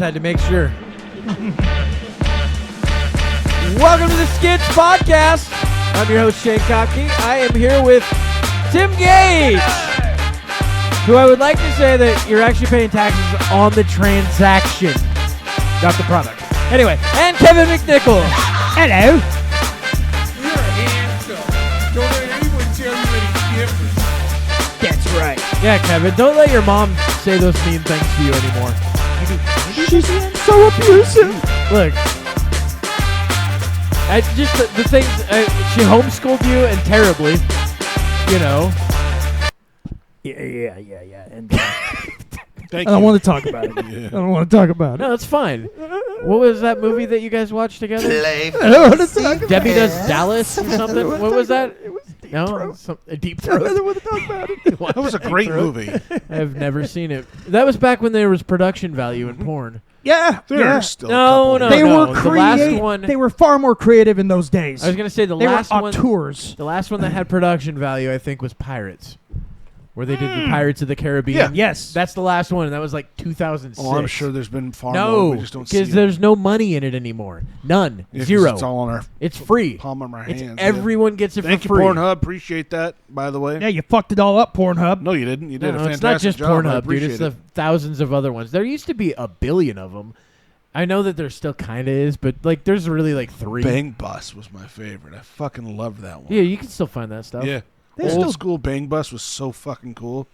had to make sure. Welcome to the SKIDS Podcast. I'm your host, Shane Cockney. I am here with Tim Gage, who I would like to say that you're actually paying taxes on the transaction, not the product. Anyway, and Kevin McNichol. Hello. You're a handsome. Don't let anyone tell you any different. That's right. Yeah, Kevin, don't let your mom say those mean things to you anymore. She's so abusive. Look, just the things, she homeschooled you and terribly, you know. Yeah. And Thank I don't you. want to talk about it. Yeah. I don't want to talk about it. No, it's fine. What was that movie that you guys watched together? I don't want to talk about Debbie it. Does Dallas or something? What was that? It was Deep No? Throat. A Deep I don't Throat? want to talk about it. That was a great movie. I've never seen it. That was back when there was production value in porn. Yeah. There's still No, a couple. no. They were the last creative. one- They were far more creative in those days. I was going to say the they last were one. auteurs. The last one that had production value, I think, was Pirates, where they did the Pirates of the Caribbean. Yeah. Yes. That's the last one, and that was like 2006. Oh, I'm sure there's been far more. No, We just don't see because it. there's no money in it anymore. None. Yeah, 'cause Zero. It's all on our It's free. palm of our It's hands. everyone gets it Thank for you, free. Pornhub. Appreciate that, by the way. Yeah, you fucked it all up, Pornhub. No, you didn't. You did No, a it's fantastic not just job. I Pornhub, dude. appreciate It's the it. thousands of other ones. There used to be a billion of them. I know that there still kind of is, but like, there's really like three. Bang Bus was my favorite. I fucking loved that one. Yeah, you can still find that stuff. Yeah. They Old still- school Bang Bus was so fucking cool.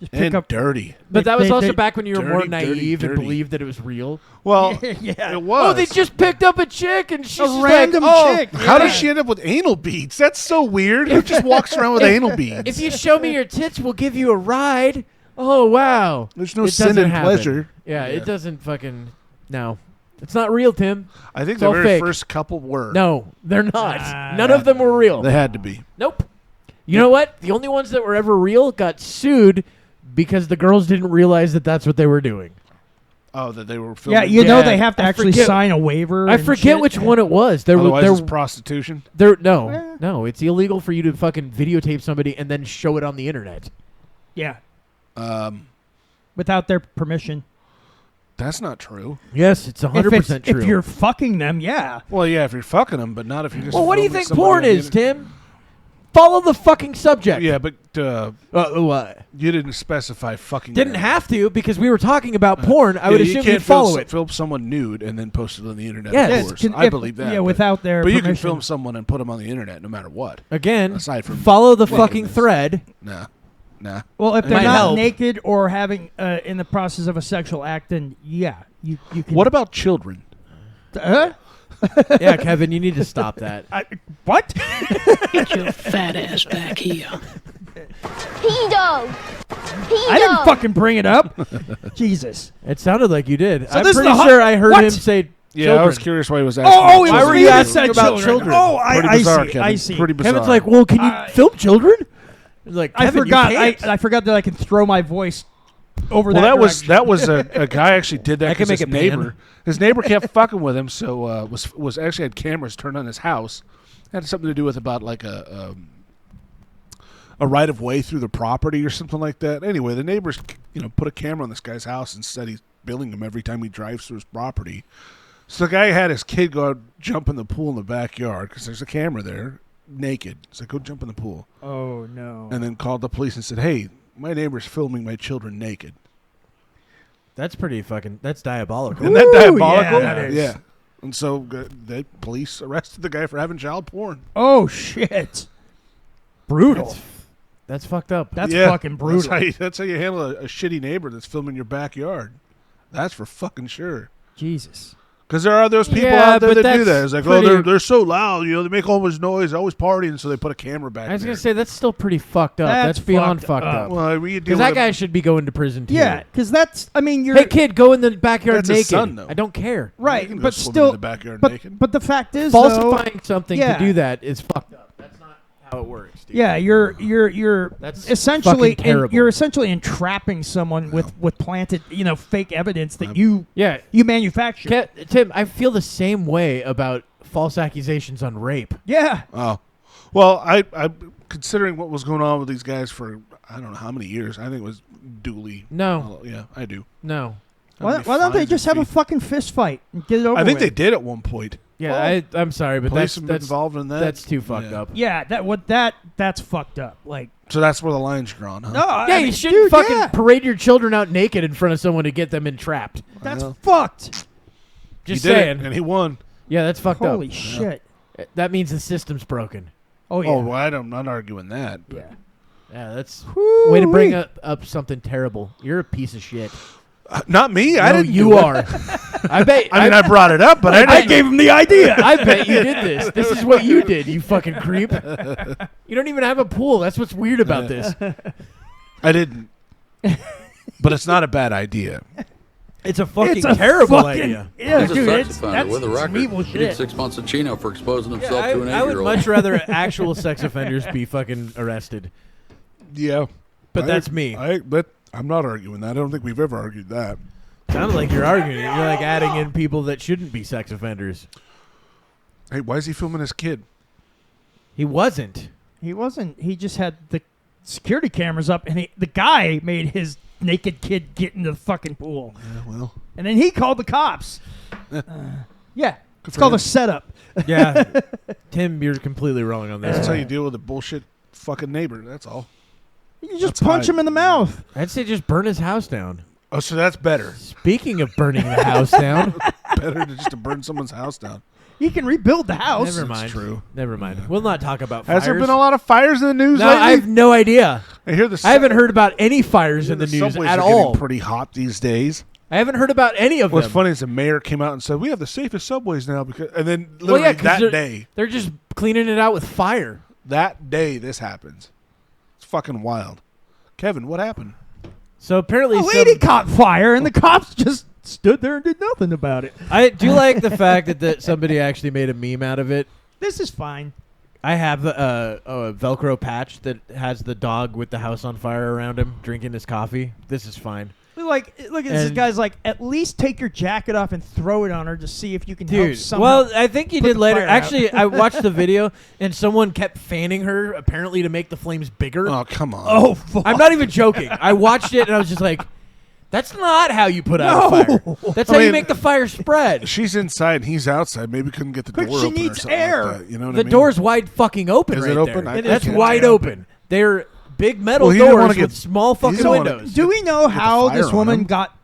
Just pick And up. dirty. But that was They- also they- back when you were more Dirty, dirty, naive and dirty. believed that it was real. Well, Yeah. it was. Oh, they just picked up a chick and she's A just random like, oh, chick. How does she end up with anal beads? That's so weird. Who just walks around with anal beads? if you show me your tits, we'll give you a ride. Oh, wow. There's no It sin doesn't in happen. pleasure. Yeah, Yeah. it doesn't fucking... No. It's not real, Tim. I think It's the all very fake. first couple were. No, they're not. Nah. None of them were real. They had to be. Nope. You know what? The only ones that were ever real got sued because the girls didn't realize that that's what they were doing. Oh, that they were filming. Yeah, you know Yeah, they have to I actually forget- sign a waiver. I and forget shit. which one it was. There Otherwise, was it's prostitution. no. It's illegal for you to fucking videotape somebody and then show it on the internet. Yeah, Um, without their permission. that's not true. Yes, it's 100% true. If you're fucking them, yeah. Well, yeah, if you're fucking them, but not if you're just. well, what do you filming think somebody porn on the is, internet. Tim? Follow the fucking subject. Yeah, but What? you didn't specify fucking. Didn't there. have to because we were talking about porn. I Yeah, would you assume can't you'd follow film, it. Film someone nude and then post it on the internet. Yes. Of Yes, course. can- I if- believe that. Yeah, but- without their But you permission. can film someone and put them on the internet no matter what. Again, Aside from follow the fucking fucking this. thread. Nah. Well, if It they're might not help. naked or having in the process of a sexual act, then yeah, you can. What about children? Yeah, Kevin, you need to stop that. What? Get your fat ass back here. Pedo! Pedo! I didn't fucking bring it up. Jesus. It sounded like you did. So I'm this is pretty the sure I heard what? him say Yeah, children. I was curious why he was asking. Oh, it Why was were me you that asking said about children. children? Oh, Pretty I bizarre, see. Kevin. I see. Pretty bizarre. Kevin's like, well, can you film children? Like, I Kevin, forgot. You can't. I forgot that I can throw my voice over Well, that. that was a guy actually did that I can because make his it pan. neighbor his neighbor kept fucking with him, so was actually had cameras turned on his house. Had something to do with about like a right of way through the property or something like that. Anyway, the neighbors put a camera on this guy's house and said he's billing him every time he drives through his property. So the guy had his kid go out, jump in the pool in the backyard because there's a camera there, naked. So go jump in the pool, Oh no. and then called the police and said, "Hey, my neighbor's filming my children naked." That's pretty fucking. That's diabolical. Isn't that Ooh, diabolical? yeah, that is. Yeah. And so the police arrested the guy for having child porn. Oh shit. Brutal. That's fucked up. That's Yeah, fucking brutal. That's how you handle a shitty neighbor that's filming your backyard. That's for fucking sure. Jesus. Because there are those people Yeah, out there but that do that's that. It's like, pretty- they're so loud. They make all this noise, always partying, so they put a camera back I was there. gonna say that's still pretty fucked up. That's That's beyond fucked fucked up. up. Well, we deal Because with that it- guy should be going to prison too. Yeah, because that's. I mean, you're Hey kid, go in the backyard That's his naked. son, though. I don't care. You right, can go but swimming still. in the backyard but naked. but the fact is, though, Falsifying something yeah. to do that is fucked up. That's not how it works, dude. yeah, you're That's essentially fucking terrible. you're essentially entrapping someone with planted fake evidence that you Yeah. manufacture. Tim, I feel the same way about false accusations on rape. Yeah. Oh, well, I considering what was going on with these guys for I don't know how many years. I think it was duly. No. Yeah, I do. No. Why don't they just have a fucking fist fight and get it over I think they with? did at one point. Yeah, I'm sorry, but Police that's have been involved in that. That's too fucked up. Yeah, that's fucked up. Like, So that's where the line's drawn, huh? no, Yeah, I mean, you shouldn't dude, fucking yeah, parade your children out naked in front of someone to get them entrapped. that's know. fucked. Just he did saying. it, and he won. Yeah, that's fucked Holy up. shit. That means the system's broken. Oh yeah. Oh, well, I'm not arguing that. yeah. Yeah, that's Woo-wee. way to bring up something terrible. You're a piece of shit. Not me. I No, didn't. you do it. are. I bet. I mean, I brought it up, but I didn't. gave him the idea. I bet you did this. This is what you did, you fucking creep. You don't even have a pool. That's what's weird about this. I didn't. But it's not a bad idea. It's a fucking It's a terrible fucking- idea. Yeah, He's a dude, sex it's offender with a some record. evil He did shit. 6 months of Chino for exposing himself Yeah, to an I would 8-year-old. much rather actual sex offenders be fucking arrested. Yeah. But that's me. But I'm not arguing that. I don't think we've ever argued that. Sounds like you're arguing it. You're like adding in people that shouldn't be sex offenders. Hey, why is he filming his kid? He wasn't. He wasn't. He just had the security cameras up, and the guy made his naked kid get into the fucking pool, Yeah, well. and then he called the cops. Yeah, it's for called him. a setup. Yeah. Tim, you're completely wrong on this. That's how you deal with a bullshit fucking neighbor. That's all. You just That's punch fine. him in the mouth. I'd say just burn his house down. Oh, so that's better. Speaking of burning the house down. Better to just to burn someone's house down. He can rebuild the house. Never That's mind. true. Never mind. We'll not talk about fires. Has there been a lot of fires in the news No, lately? I have no idea. I hear the I haven't heard about any fires in the news subways at are getting all. pretty hot these days. I haven't heard about any of What's them. funny is the mayor came out and said we have the safest subways now because, and then Well, literally yeah, 'cause that they're- day, They're just cleaning it out with fire. that day this happens. It's fucking wild. Kevin, what happened? So apparently, A lady caught fire, and the cops just stood there and did nothing about it. I do like the fact that somebody actually made a meme out of it. This is fine. I have a Velcro patch that has the dog with the house on fire around him drinking his coffee. This is fine. Look at this And- guy's like, at least take your jacket off and throw it on her to see if you can help Dude, somehow. well, I think he put did the later. fire out. Actually, I watched the video, and someone kept fanning her, apparently to make the flames bigger. Oh, come on. oh, fuck. I'm not even joking. I watched it, and I was just like, that's not how you put out a fire. That's I how you mean, make the fire spread. She's inside and he's outside. Maybe couldn't get the But door she open or needs something air. like that. You know what The I mean? door's wide fucking open Is right it open? there. I That's can't- wide open. They're big metal Well, he didn't wanna doors with get- small he fucking didn't wanna- windows. Do we know how fire this on woman him. got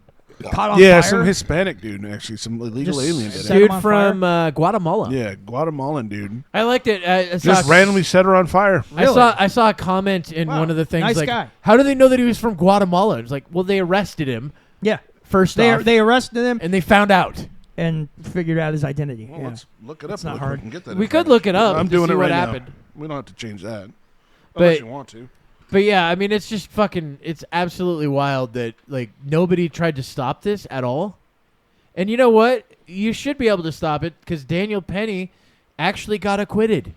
caught on Yeah, fire? some Hispanic dude, actually. Some illegal Just alien did set it. him Dude on from Guatemala. Yeah, Guatemalan dude. I liked it. I Just saw, randomly set her on fire. I saw a comment in Wow, one of the things nice like, guy. how do they know that he was from Guatemala? It's like, well, they arrested him Yeah. first They, off, they arrested him and they found out. and figured out his identity. Well, yeah. let's look it up. It's not real quick hard. and get that We could information. look it up I'm to doing see it what right happened. now. We don't have to change that. But- Unless you want to. But yeah, I mean, it's just fucking, it's absolutely wild that, like, nobody tried to stop this at all. And you know what? You should be able to stop it because Daniel Penny actually got acquitted.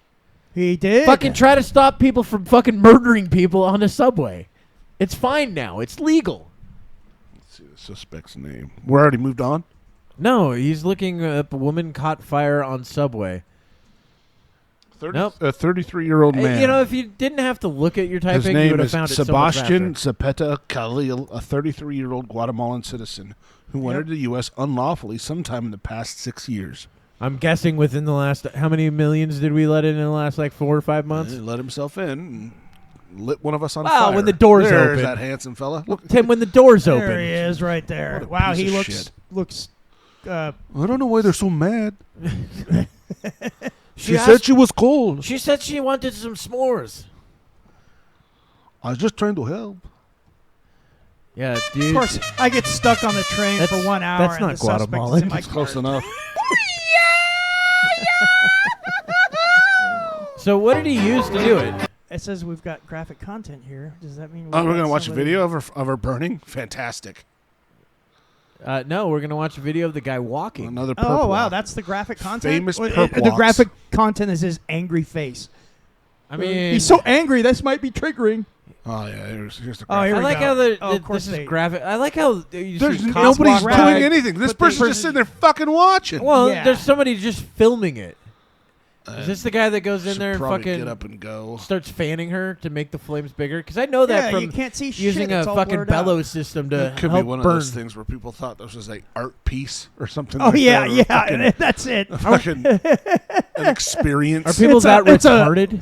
He did. Fucking try to stop people from fucking murdering people on a subway. It's fine now. It's legal. Let's see the suspect's name. We're already moved on? No, he's looking up a woman caught fire on subway. Nope. A 33-year-old man. You know, if you didn't have to look at your His typing, you name would have is found it so much Sebastian faster. Zapeta Khalil, a 33-year-old Guatemalan citizen who entered the U.S. unlawfully sometime in the past 6 years. I'm guessing within the last, how many millions did we let in the last, like, 4 or 5 months? He let himself in and lit one of us on Wow, fire. when the door's There's open. that handsome fella. Look, Tim, when the door's there open. he is right there. What a Wow, piece he of looks shit. looks. I don't know why they're so mad. She She asked- said she was cold. She said she wanted some s'mores. I was just trying to help. Yeah, dude. Of course, I get stuck on the train That's- for 1 hour. that's and not the suspect is Guatemalan. in my That's close car. enough. So what did he use to do it? It says we've got graphic content here. Does that mean Oh, we're got going to watch a somebody- video of her burning? Fantastic. No, we're going to watch a video of the guy walking. Another perp Oh wow, walk. that's the graphic content. Famous Well, perp the walks. graphic content is his angry face. I mean, He's so angry. This might be triggering. Oh, yeah. Here's the Oh, here I we like go. how Oh, of course this is they- graphic. I like how you There's see cops nobody's walk doing by. anything. This but the person's just person- sitting there fucking watching. Well, Yeah. there's somebody just filming it. Is this the guy that goes in Should there and probably fucking get up and go. starts fanning her to make the flames bigger? Because I know that Yeah, from you can't see shit. using It's a all fucking blurred out. bellows system to It could help be one burn. of those things where people thought this was a art piece or something. Oh like yeah, that, or yeah, fucking- that's it. fucking an experience. Are people It's a- that it's a- retarded?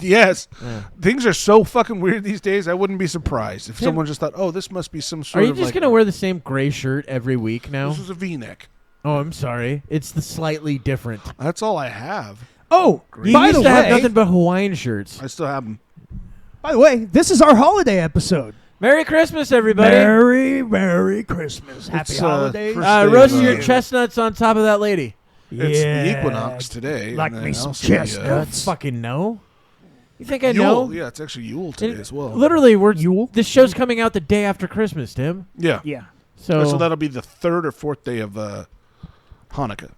Yes. Yeah. Things are so fucking weird these days. I wouldn't be surprised if Tim, someone just thought, "Oh, this must be some Are sort you of just like gonna wear the same gray shirt every week now? this is a V-neck." Oh, I'm sorry. It's the slightly different. That's all I have. Oh, You by used the to have way, nothing but Hawaiian shirts. I still have them. this is our holiday episode. Merry Christmas, everybody. Merry Christmas. Happy It's, holidays. first day of, Roast your chestnuts on top of that lady. It's Yeah. the equinox today. Like and me then some also the, chestnuts. Fucking know. You think I Yule. know? Yeah, it's actually Yule today It- as well. Literally, we're Yule? this show's coming out the day after Christmas, Tim. Yeah. Yeah. So, that'll be the third or fourth day of Hanukkah.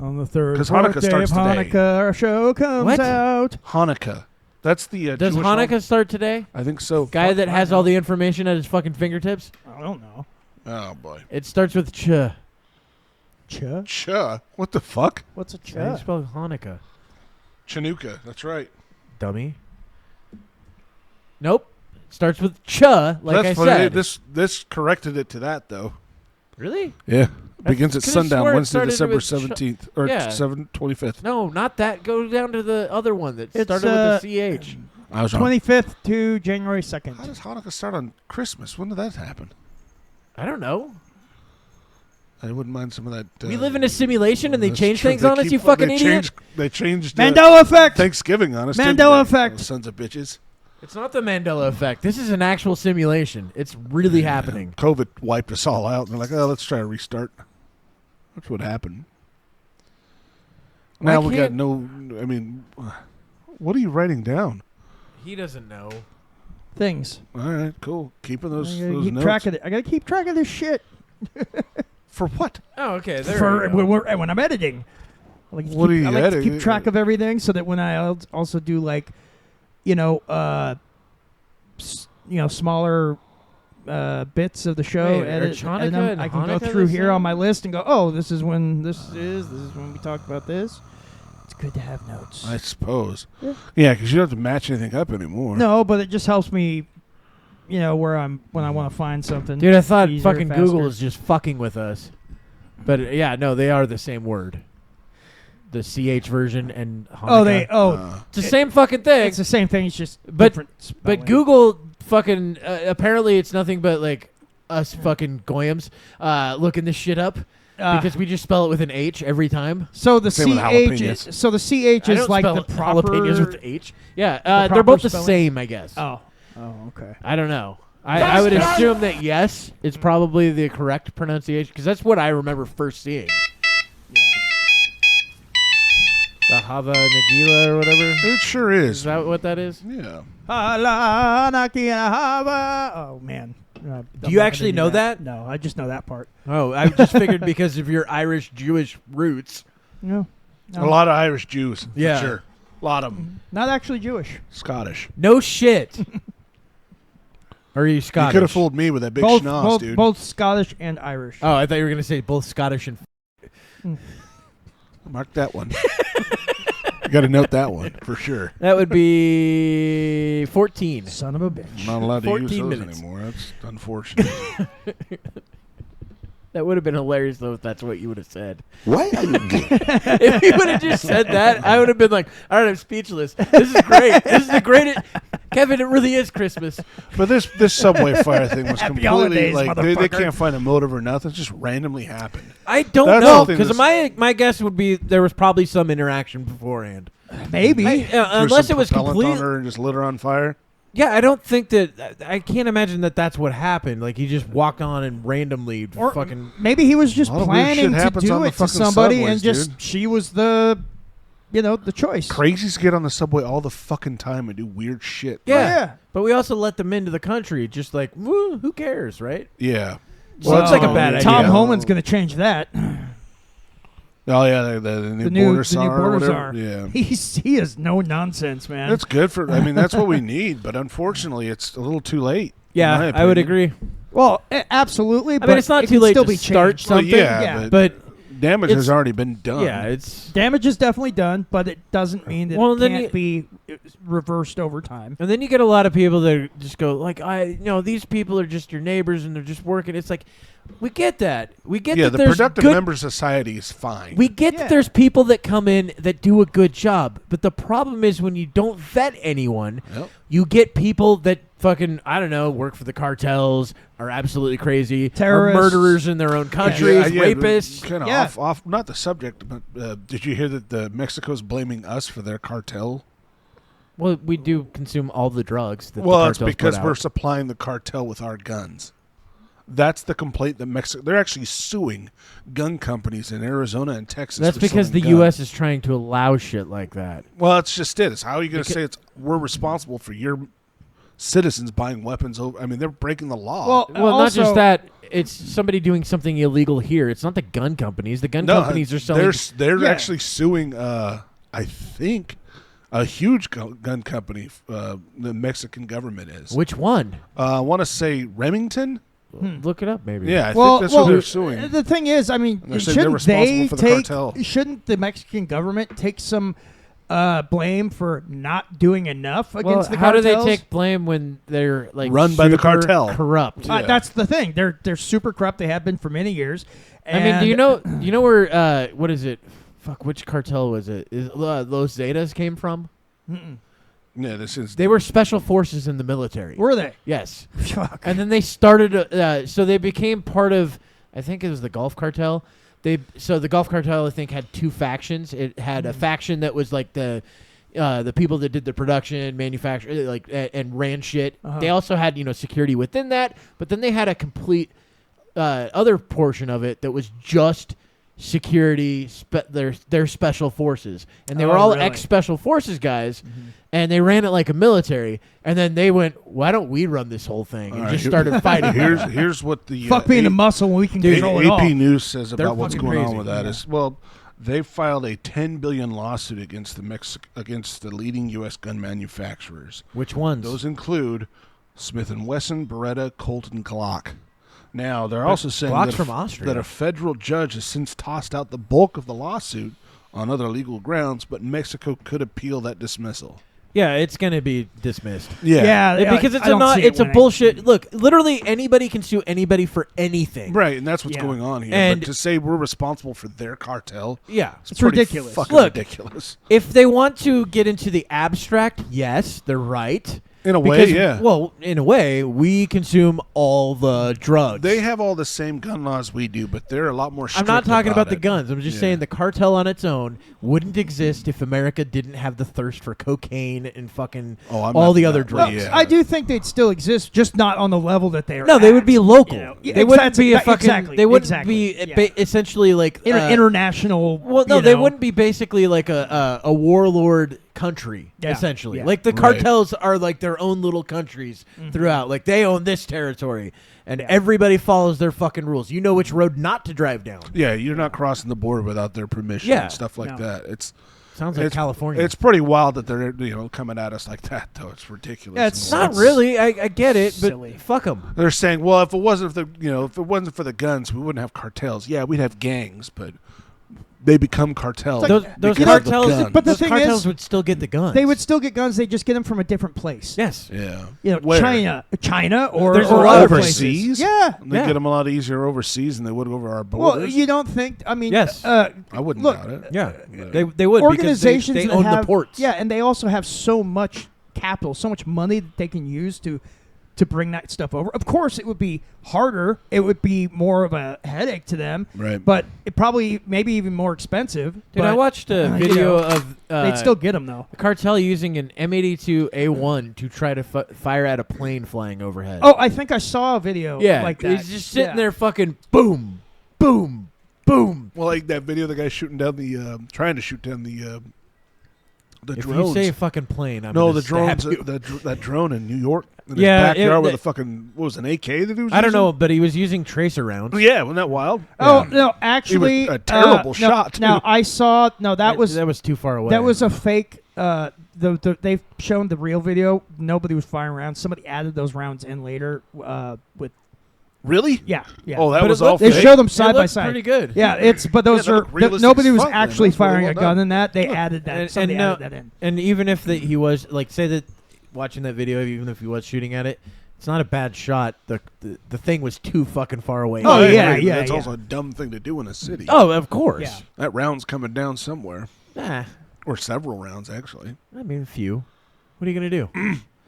On the third 'Cause Hanukkah day starts of today. Hanukkah, our show comes What? out. Hanukkah. That's the does Jewish Hanukkah holiday. start today? I think so. Guy that has all the information at his fucking fingertips. I don't know. Oh boy. It starts with ch. Cha. What the fuck? What's a How do you spell Hanukkah? Chanukah. That's right. Dummy. Nope. Starts with ch, like That's I funny. said. This corrected it to that though. Really? Yeah. Begins at could've sundown swore it Wednesday, started December with 17th or Yeah. 25th. No, not that. Go down to the other one that It's, started with a ch. I was wrong. 25th to January 2nd. How does Hanukkah start on Christmas? When did that happen? I don't know. I wouldn't mind some of that. We live in a simulation and they that's change true. things They on us, keep- you fucking they idiot. They changed Mandela effect. Thanksgiving on us. didn't Mandela they? effect. Those sons of bitches. It's not the Mandela effect. This is an actual simulation. It's really happening. COVID wiped us all out. And they're like, oh, let's try to restart. That's what happened. Why Now we got can't- no. I mean, what are you writing down? He doesn't know. Things. All right, cool. Keeping I those gotta keep notes. track of it. I gotta keep track of this shit For what? Oh, okay. There for we go. when I'm editing. I like to What keep, are you I like to editing? keep track of everything so that when I also do like, smaller bits of the show, Wait, are edit Chanukah them, and I can go Hanukkah through the here same? on my list and go, oh, this is when this is when we talked about this. It's good to have notes. I suppose. Yeah. Yeah, because you don't have to match anything up anymore. No, but it just helps me, where I'm when I want to find something. Dude, I thought easier, fucking faster. Google was just fucking with us. But yeah, no, they are the same word. The CH version and Hanukkah. It's the same fucking thing. It's the same thing. It's just But- different. But spelling. Google fucking apparently it's nothing but like us fucking goyams looking this shit up because we just spell it with an H every time. So the Same with CH, jalapenos. so the CH I is don't like spell the proper. jalapenos with the H. Yeah, the they're both proper the spelling? same, I guess. Oh, okay. I don't know. I would assume that yes, it's probably the correct pronunciation because that's what I remember first seeing. The Hava Nagila or whatever. It sure Is is. that what that is? Yeah. Oh man. I'm Do you not actually gonna do know that? No, I just know that part. Oh, I just figured because of your Irish Jewish roots. No, A lot of Irish Jews. Yeah. For sure. A lot of them. not actually Jewish. Scottish. No shit. Or are you Scottish? You could have fooled me with that big both, schnoz, both, dude. both Scottish and Irish. Oh, I thought you were going to say both Scottish and... Mark that one. You got to note that one for sure. That would be 14. Son of a bitch. I'm not allowed to use 14 those minutes. anymore. That's unfortunate. That would have been hilarious, though, if that's what you would have said. Why are you gay? If you would have just said that, I would have been like, all right, I'm speechless. This is great. This is the greatest... Kevin, it really is Christmas. But this subway fire thing was Happy completely holidays, like they motherfucker. can't find a motive or nothing. It just randomly happened. I don't That's know, the thing because that's- my guess would be there was probably some interaction beforehand. Maybe. Threw Unless some it was propellant on complete. her and just lit her on fire. Yeah, I don't think that. I can't imagine that that's what happened. Like he just walked on and randomly Or fucking. maybe he was just A lot of weird planning shit to happens do on the it to fucking somebody, subways, and just dude. she was the choice. Crazies get on the subway all the fucking time and do weird shit. Yeah. yeah. But we also let them into the country, just like, woo, who cares, right? Yeah. Seems like a bad Tom idea. Homan's going to change that. Oh yeah, the new The new border czar. or border whatever. czar. Yeah. He is no nonsense, man. That's good for. I mean, that's what we need. But unfortunately, it's a little too late. in Yeah, my I would opinion. agree. well, absolutely. I mean, it's not it too can late still to be start changed. Well, something. yeah, Yeah. But Damage has already been done. Yeah, it's Damage is definitely done, but it doesn't mean that it can't be reversed over time. And then you get a lot of people that just go like, these people are just your neighbors and they're just working. It's like, we get that. We get that the there's productive good member society is fine. We get that there's people that come in that do a good job, but the problem is when you don't vet anyone, you get people that fucking, I don't know, work for the cartels, are absolutely crazy, terrorists, are murderers in their own countries, rapists. Kind of off, not the subject, but did you hear that Mexico's blaming us for their cartel? Well, we do consume all the drugs that the Well, cartels it's because put out. we're supplying the cartel with our guns. That's the complaint that Mexico... They're actually suing gun companies in Arizona and Texas. That's for because the selling U.S. guns. is trying to allow shit like that. Well, it's just it. It's how are you going to say we're responsible for your citizens buying weapons over... I mean, they're breaking the law. Well, not just that. It's somebody doing something illegal here. It's not the gun companies. The gun companies are selling... They're actually suing, I think, a huge gun company, the Mexican government is. Which one? I want to say Remington? Look it up, maybe. Yeah, I think that's who they're suing. The thing is, I mean, shouldn't the Mexican government take some blame for not doing enough against the cartels? How do they take blame when they're like run by the cartel? Corrupt. That's the thing. They're super corrupt. They have been for many years. I mean, do you know where what is it? Fuck, which cartel was it? Los Zetas came from? Yeah, they were special forces in the military. Were they? Yes. Fuck. And then they started. So they became part of. I think it was the Gulf Cartel. So the Gulf Cartel, I think, had two factions. It had a faction that was like the people that did the production, manufacture, and ran shit. They also had security within that, but then they had a complete other portion of it that was just security, their special forces, and they were all ex-special forces guys, and they ran it like a military, and then they went, why don't we run this whole thing, and just started fighting. Here's what the fuck being a muscle when we can control it all. AP News says about what's going crazy. on with that is, well, they filed a $10 billion lawsuit against the leading U.S. gun manufacturers. Which ones? Those include Smith & Wesson, Beretta, Colt, and Glock. Now, they're also saying that a federal judge has since tossed out the bulk of the lawsuit on other legal grounds, but Mexico could appeal that dismissal. Yeah, it's going to be dismissed. Yeah, because it's a bullshit. Look, literally anybody can sue anybody for anything. Right, and that's what's going on here. And but to say we're responsible for their cartel, it's ridiculous. Fucking ridiculous. If they want to get into the abstract, yes, they're right. In a way, yeah. Well, in a way, we consume all the drugs. They have all the same gun laws we do, but they're a lot more strict. I'm not talking about the it. guns. I'm just saying the cartel on its own wouldn't exist if America didn't have the thirst for cocaine and fucking all the other drugs. I do think they'd still exist, just not on the level that they are. No, they would be local. They wouldn't be a fucking. They wouldn't be essentially like international. Well, no, they wouldn't be basically like a warlord country, essentially. Like the cartels are like their own little countries throughout. Like they own this territory, and everybody follows their fucking rules. You know which road not to drive down. Yeah, you're not crossing the border without their permission and stuff like that. Sounds like California. It's pretty wild that they're coming at us like that, though. It's ridiculous. Yeah, it's not really. I get it, but fuck them. They're saying, well, if it wasn't for the guns, we wouldn't have cartels. Yeah, we'd have gangs, but they become cartels. Those cartels, but the those thing cartels is, would still get the guns. They would still get guns. They just get them from a different place. Yes. Yeah. Where? China, or there's a lot of overseas. Yeah. They get them a lot easier overseas than they would over our borders. Well, you don't think? I mean, yes. I wouldn't doubt it. Yeah, they would. Organizations because they that own have, the ports. Yeah, and they also have so much capital, so much money that they can use to bring that stuff over. Of course, it would be harder. It would be more of a headache to them. Right. But it probably maybe even more expensive. Dude, I watched a video of they'd still get them though. The cartel using an M82A1 to try to fire at a plane flying overhead. Oh, I think I saw a video like that. He's just sitting there fucking boom, boom, boom. Well, like that video, the guy shooting down trying to shoot down the drones. If you say fucking plane, I'm the stab drones. you. That drone in New York, in his backyard with a fucking an AK that he was. I don't using? know, but he was using tracer rounds. Yeah, wasn't that wild? Oh no, actually, it was a terrible shot. Now I saw that was too far away. That was a fake. They've shown the real video. Nobody was firing rounds. Somebody added those rounds in later with Really? Yeah. Oh, that But was it all looked- They fake? show them It side by looked side. pretty good. Yeah, but those they are look realistic nobody as was fuck, man. actually That's really firing well a gun done. in that. They added that. Somebody added that in. And even if he was like, say that watching that video, even if he was shooting at it, it's not a bad shot. The thing was too fucking far away. Oh, I yeah, agree, but yeah, That's yeah. also a dumb thing to do in a city. Oh, of course. Yeah. That round's coming down somewhere. Or several rounds, actually. I mean, a few. What are you gonna do?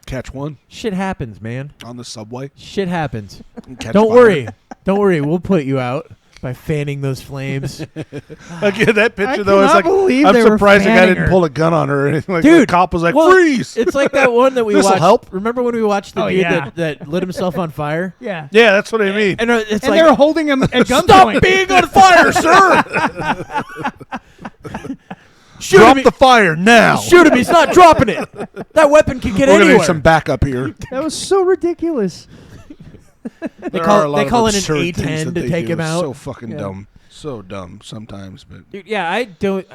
Catch one Shit happens, man. on the subway. Shit happens. And catch Don't fire. worry. Don't worry. We'll put you out by fanning those flames. Again, that picture, I though, is cannot like, believe I'm they were surprised the guy fanning didn't her. pull a gun on her or anything. Like, Dude, the cop was like, well, freeze! It's like that one that we This'll watched. help. Remember when we watched the Oh, dude yeah. that lit himself on fire? Yeah. Yeah, that's what I mean. And it's And like, they're holding him at gunpoint. stop being on fire, sir! Shoot Drop him. the fire now. Shoot him. He's not dropping it. That weapon can get We're going to anywhere. need some backup here. That was so ridiculous. They There are a call, lot they of call in an absurd things A10 that to they take do. him It's out. So fucking Yeah. dumb. So dumb sometimes. But Dude, yeah, I don't.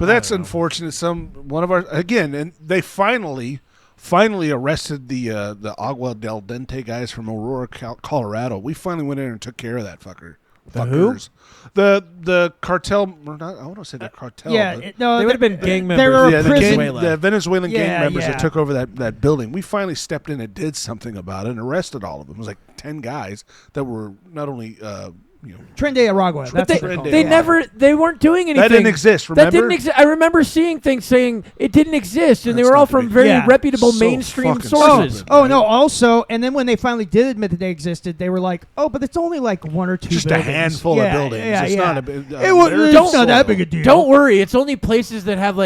But that's unfortunate. One of our again, and they finally arrested the Agua del Dente guys from Aurora, Colorado. We finally went in and took care of that fucker. The who? Fuckers. The cartel. Or not, I want to say the cartel. Yeah. but- No, They would have been gang they members. were yeah, a prison. Venezuela. the Venezuelan gang Yeah, members yeah. that took over that building. We finally stepped in and did something about it and arrested all of them. It was like 10 guys that were not only Trende Aragua. But That's what they're called. they Yeah. never. They weren't doing anything. that didn't exist. That Remember? didn't exist. I remember seeing things saying it didn't exist, and they That's were all not from big. very Yeah. reputable So mainstream fucking sources. stupid. Oh Right. no! Also, and then when they finally did admit that they existed, they were like, "Oh, but it's only like one or two, Just buildings. a handful Yeah, of buildings. Yeah, It's yeah. not a big. It was they're it's just not that so- big a deal. Don't worry, it's only places that have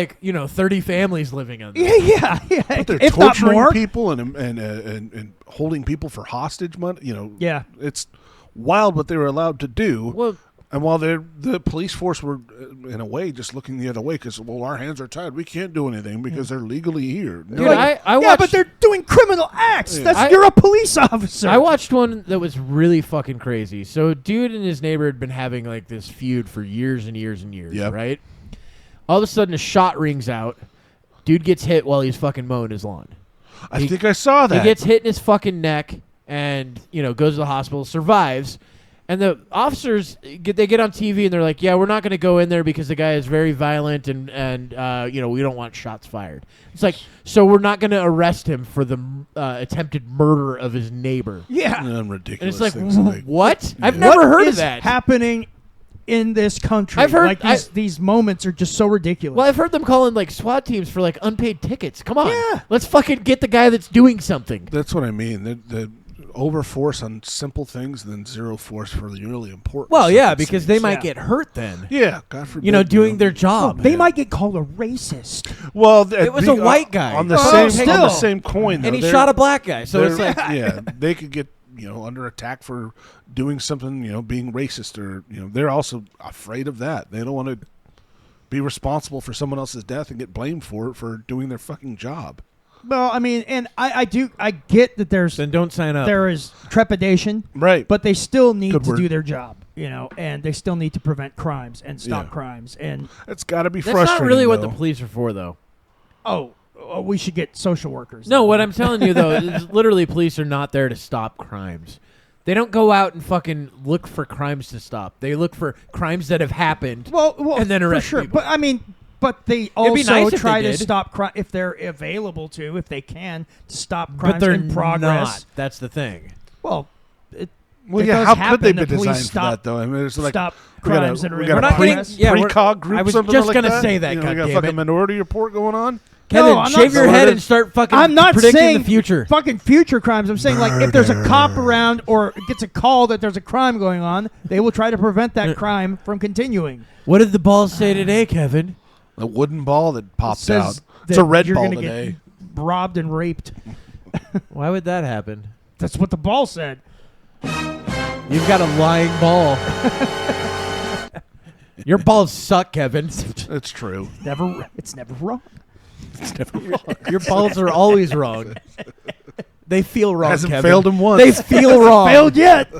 30 families living on them. Yeah. But they're if not torturing more. people and holding people for hostage money. Yeah. It's wild what they were allowed to do. Well, And while the police force were, in a way, just looking the other way because, our hands are tied. We can't do anything because they're legally here. dude, Like, I yeah, watched. but they're doing criminal acts. Yeah. That's you're a police officer. I watched one that was really fucking crazy. So, a dude and his neighbor had been having this feud for years and years and years, Yep. right? All of a sudden, a shot rings out. Dude gets hit while he's fucking mowing his lawn. I think I saw that. He gets hit in his fucking neck and, goes to the hospital, survives. And the officers, they get on TV and they're like, yeah, we're not going to go in there because the guy is very violent and we don't want shots fired. It's like, so we're not going to arrest him for the attempted murder of his neighbor. yeah. And And ridiculous it's like, things to make. what? I've Yeah. never What heard is of that. happening in this country? I've heard- like these moments are just so ridiculous. Well, I've heard them calling SWAT teams for unpaid tickets. Come on. Yeah. Let's fucking get the guy that's doing something. That's what I mean. The overforce on simple things and then zero force for the really important Well, stuff, yeah, it because seems. they might Yeah. get hurt then. Yeah, God forbid. Doing their Oh, job. they might get called a racist. Well, It was a white guy. on the Oh, same still. on the same coin, and though, he they're- shot a black guy. So it's they're- like, yeah, they could get under attack for doing something, being racist, or they're also afraid of that. They don't want to be responsible for someone else's death and get blamed for it for doing their fucking job. Well, I mean, and I get that then don't sign up. there is trepidation, Right. but they still need Good to word. do their job, and they still need to prevent crimes and stop Yeah. crimes. And It's got to be That's frustrating. not really what though. the police are for, though. we should get social workers. No, what I'm telling you, though, is literally police are not there to stop crimes. They don't go out and fucking look for crimes to stop. They look for crimes that have happened. well, and then for arrest sure. people. But I mean, but they It'd be also nice if try they to did. stop crime if they're available to, if they can, to stop but crimes they're in progress. not. That's the thing. Well, it Well, it yeah. does How happen could they that be police designed for stop- that, though? I mean, it's like stop we got crimes that are we in got We're a not progress. getting- yeah, we're- precog group. I was something just like gonna that? say that, We got a goddammit. fucking minority report going on. Kevin, I'm not shave your saying- head and start fucking I'm not predicting saying the future. fucking future crimes. I'm saying like if there's a cop around or gets a call that there's a crime going on, they will try to prevent that crime from continuing. What did the balls say today, Kevin? A wooden ball that popped Says out. that It's a red you're ball gonna today. Get robbed and raped. Why would that happen? That's what the ball said. You've got a lying ball. Your balls suck, Kevin. It's true. It's never wrong. Your balls are always wrong. They feel wrong, Hasn't Kevin. failed him once. They feel wrong. Failed yet?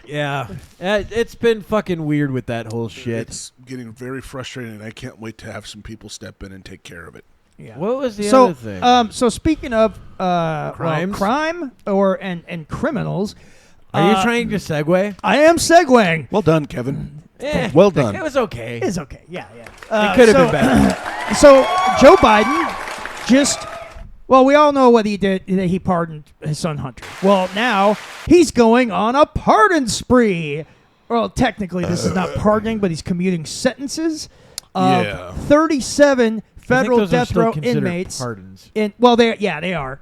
Yeah. It's been fucking weird with that whole shit. It's getting very frustrating, and I can't wait to have some people step in and take care of it. Yeah. What was the So, other thing? so speaking of Crimes? crime and criminals, Are you trying to segue? I am segueing. Well done, Kevin. Well Well done. It was okay. It's okay. Yeah. It could have been better. So Joe Biden just, well, we all know what he did. He pardoned his son Hunter. Well, now he's going on a pardon spree. Well, technically this is not pardoning, but he's commuting sentences of Yeah. 37 federal those are death still row considered inmates. pardons. Well, they are.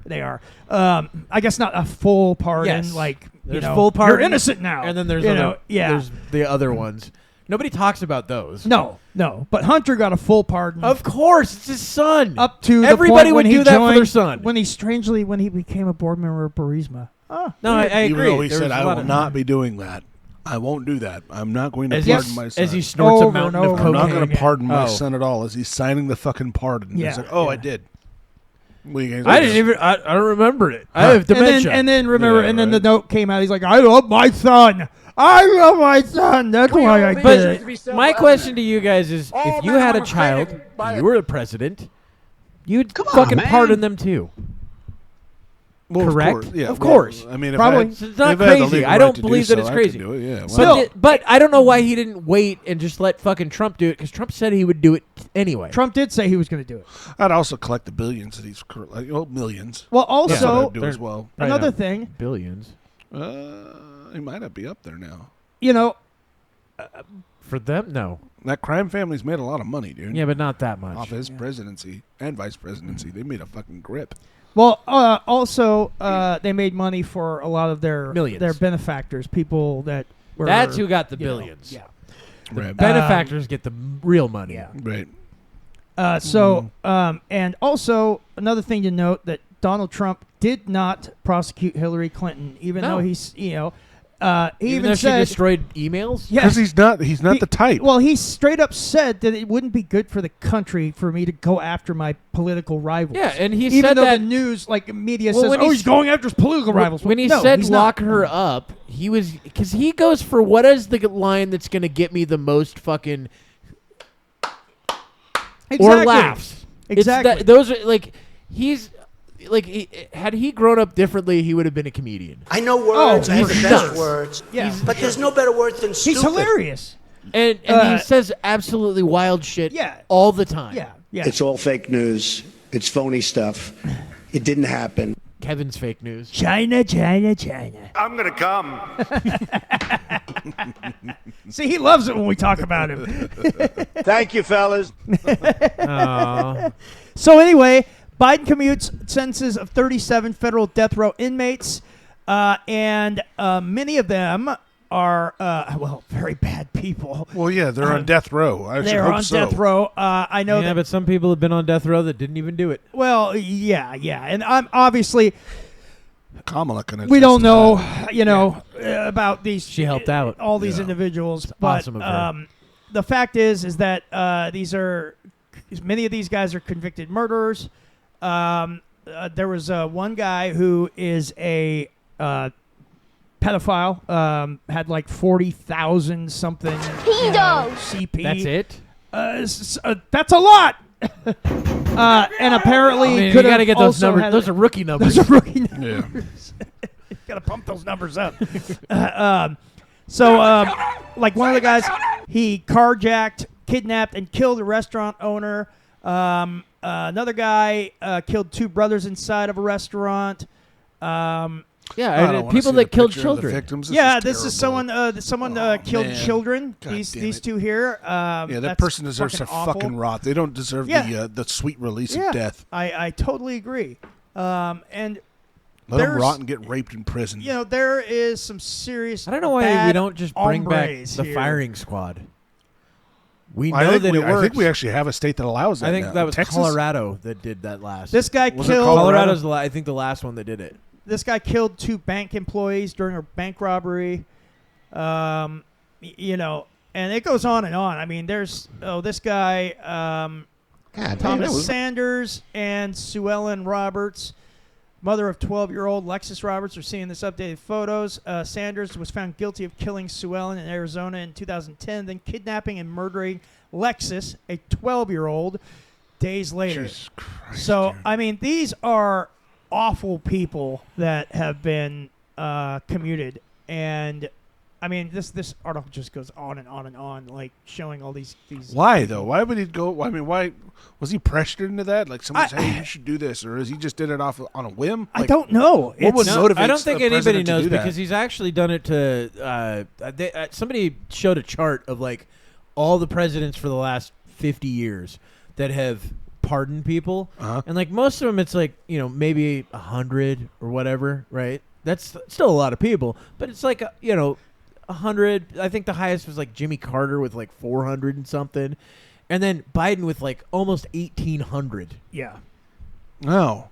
I guess not a full pardon. Yes. Like There's full pardon, you're innocent now, and then there's there's the other ones. Nobody talks about those. No. But Hunter got a full pardon. Of course, it's his son. Up to everybody the point would when he do that for joined, their son. When he became a board member of Burisma. Oh, No, I Even agree. though he There said, was a I lot will of- not be doing that. I won't do that. I'm not going to As pardon he, my son. as he snorts a Over mountain and of over I'm cocaine. not going to pardon my Oh. son at all as he's signing the fucking pardon. Yeah, It's like, oh, yeah. I did. What are you guys I doing? didn't even. I don't remember it. I have dementia. And then remember, Yeah, and then the right. note came out. He's like, I love my son. I love my son. That's why I did it. But my question to you guys is: if you had a child, you were the president, you'd fucking pardon them too. Well, correct? Of course. Yeah, Of course. I mean, if Probably. I had, So it's not if I had the crazy. legal I right don't to believe do that it's so, I crazy. could do it, yeah. Still- But I don't know why he didn't wait and just let fucking Trump do it, because Trump said he would do it anyway. Trump did say he was going to do it. I'd also collect the billions that he's millions. Well, That's what also, I'd do as well. Probably another not thing, billions He might not be up there now. you know, for them. No, That crime family's made a lot of money, dude. yeah, but not that much. Off his presidency and vice presidency, they made a fucking grip. well, also, they made money for a lot of their Millions. benefactors, people that were. That's who got the you know, billions. yeah. Right. Benefactors get the real money. Yeah. Right. And also another thing to note that Donald Trump did not prosecute Hillary Clinton, even No. though he's, he Even even though said, she destroyed emails. yes, Because he's not the type. Well, he straight up said that it wouldn't be good for the country for me to go after my political rivals. Yeah, and he even said though that the news, like media, Well, says, when "Oh, he he's s- going after his political rivals." when he No, said he's lock not. her up, he was because he goes for what is the line that's going to get me the most fucking Exactly. or laughs. It's Exactly. that, those are like he's like had he grown up differently, he would have been a comedian. I know words. I have the he's best nuts. words. Yeah. But there's no better word than stupid. He's hilarious. And he says absolutely wild shit Yeah. all the time. Yeah. Yeah. It's all fake news. It's phony stuff. It didn't happen. Kevin's fake news. China. I'm going to come. See, he loves it when we talk about him. Thank you, fellas. So anyway, Biden commutes sentences of 37 federal death row inmates, and many of them are, very bad people. Well, yeah, they're on death row. I should They're hope on so. death row. I know Yeah, that. but some people have been on death row that didn't even do it. Well, yeah, and I'm obviously Kamala can we don't attest to know, about these. She helped out. all these Yeah. individuals, but awesome of her. the fact is that many of these guys are convicted murderers. There was one guy who is a pedophile, had like 40,000 something CP. That's it. That's a lot. And apparently, I mean, you could got to get those also numbers. had- Those are rookie numbers. Those are rookie numbers. Yeah. Got to pump those numbers up. Like one of the guys, he carjacked, kidnapped, and killed a restaurant owner. Another guy killed two brothers inside of a restaurant. Yeah, I don't and wanna people see that the killed picture of the children. victims. This is terrible. someone Oh, killed man. children. God These damn it. two here. Yeah, that that's person deserves to awful. fucking rot. They don't deserve Yeah. the sweet release Yeah, of death. I totally agree. And Let them there's- rot and get raped in prison. there is some serious. I don't know why we bad don't just bring back hombres the here. firing squad. We know I think that it works. I think we actually have a state that allows that. I think now. that was Texas? Colorado that did that last. This guy Was it killed. Colorado? Colorado's, I think, the last one that did it. This guy killed two bank employees during a bank robbery. And it goes on and on. I mean, there's this guy, Thomas Sanders and Sue Ellen Roberts, mother of 12-year-old Lexus Roberts, are seeing this updated photos. Sanders was found guilty of killing Sue Ellen in Arizona in 2010, then kidnapping and murdering Lexus, a 12-year-old. days later. Jesus Christ, So, dude. I mean, these are awful people that have been commuted. And, I mean, this article just goes on and on and on, like showing all these. Why though? Why would he go? I mean, why was he pressured into that? Like someone said, "Hey, you should do this," or is he just did it off on a whim? I Like, don't know. What would motivate? I don't think a anybody president to knows do that? because he's actually done it to. Somebody showed a chart of like all the presidents for the last 50 years that have pardoned people, and like most of them, it's like maybe 100 or whatever, right? That's still a lot of people, but it's like 100. I think the highest was like Jimmy Carter with like 400 and something, and then Biden with like almost 1,800. Yeah. Oh,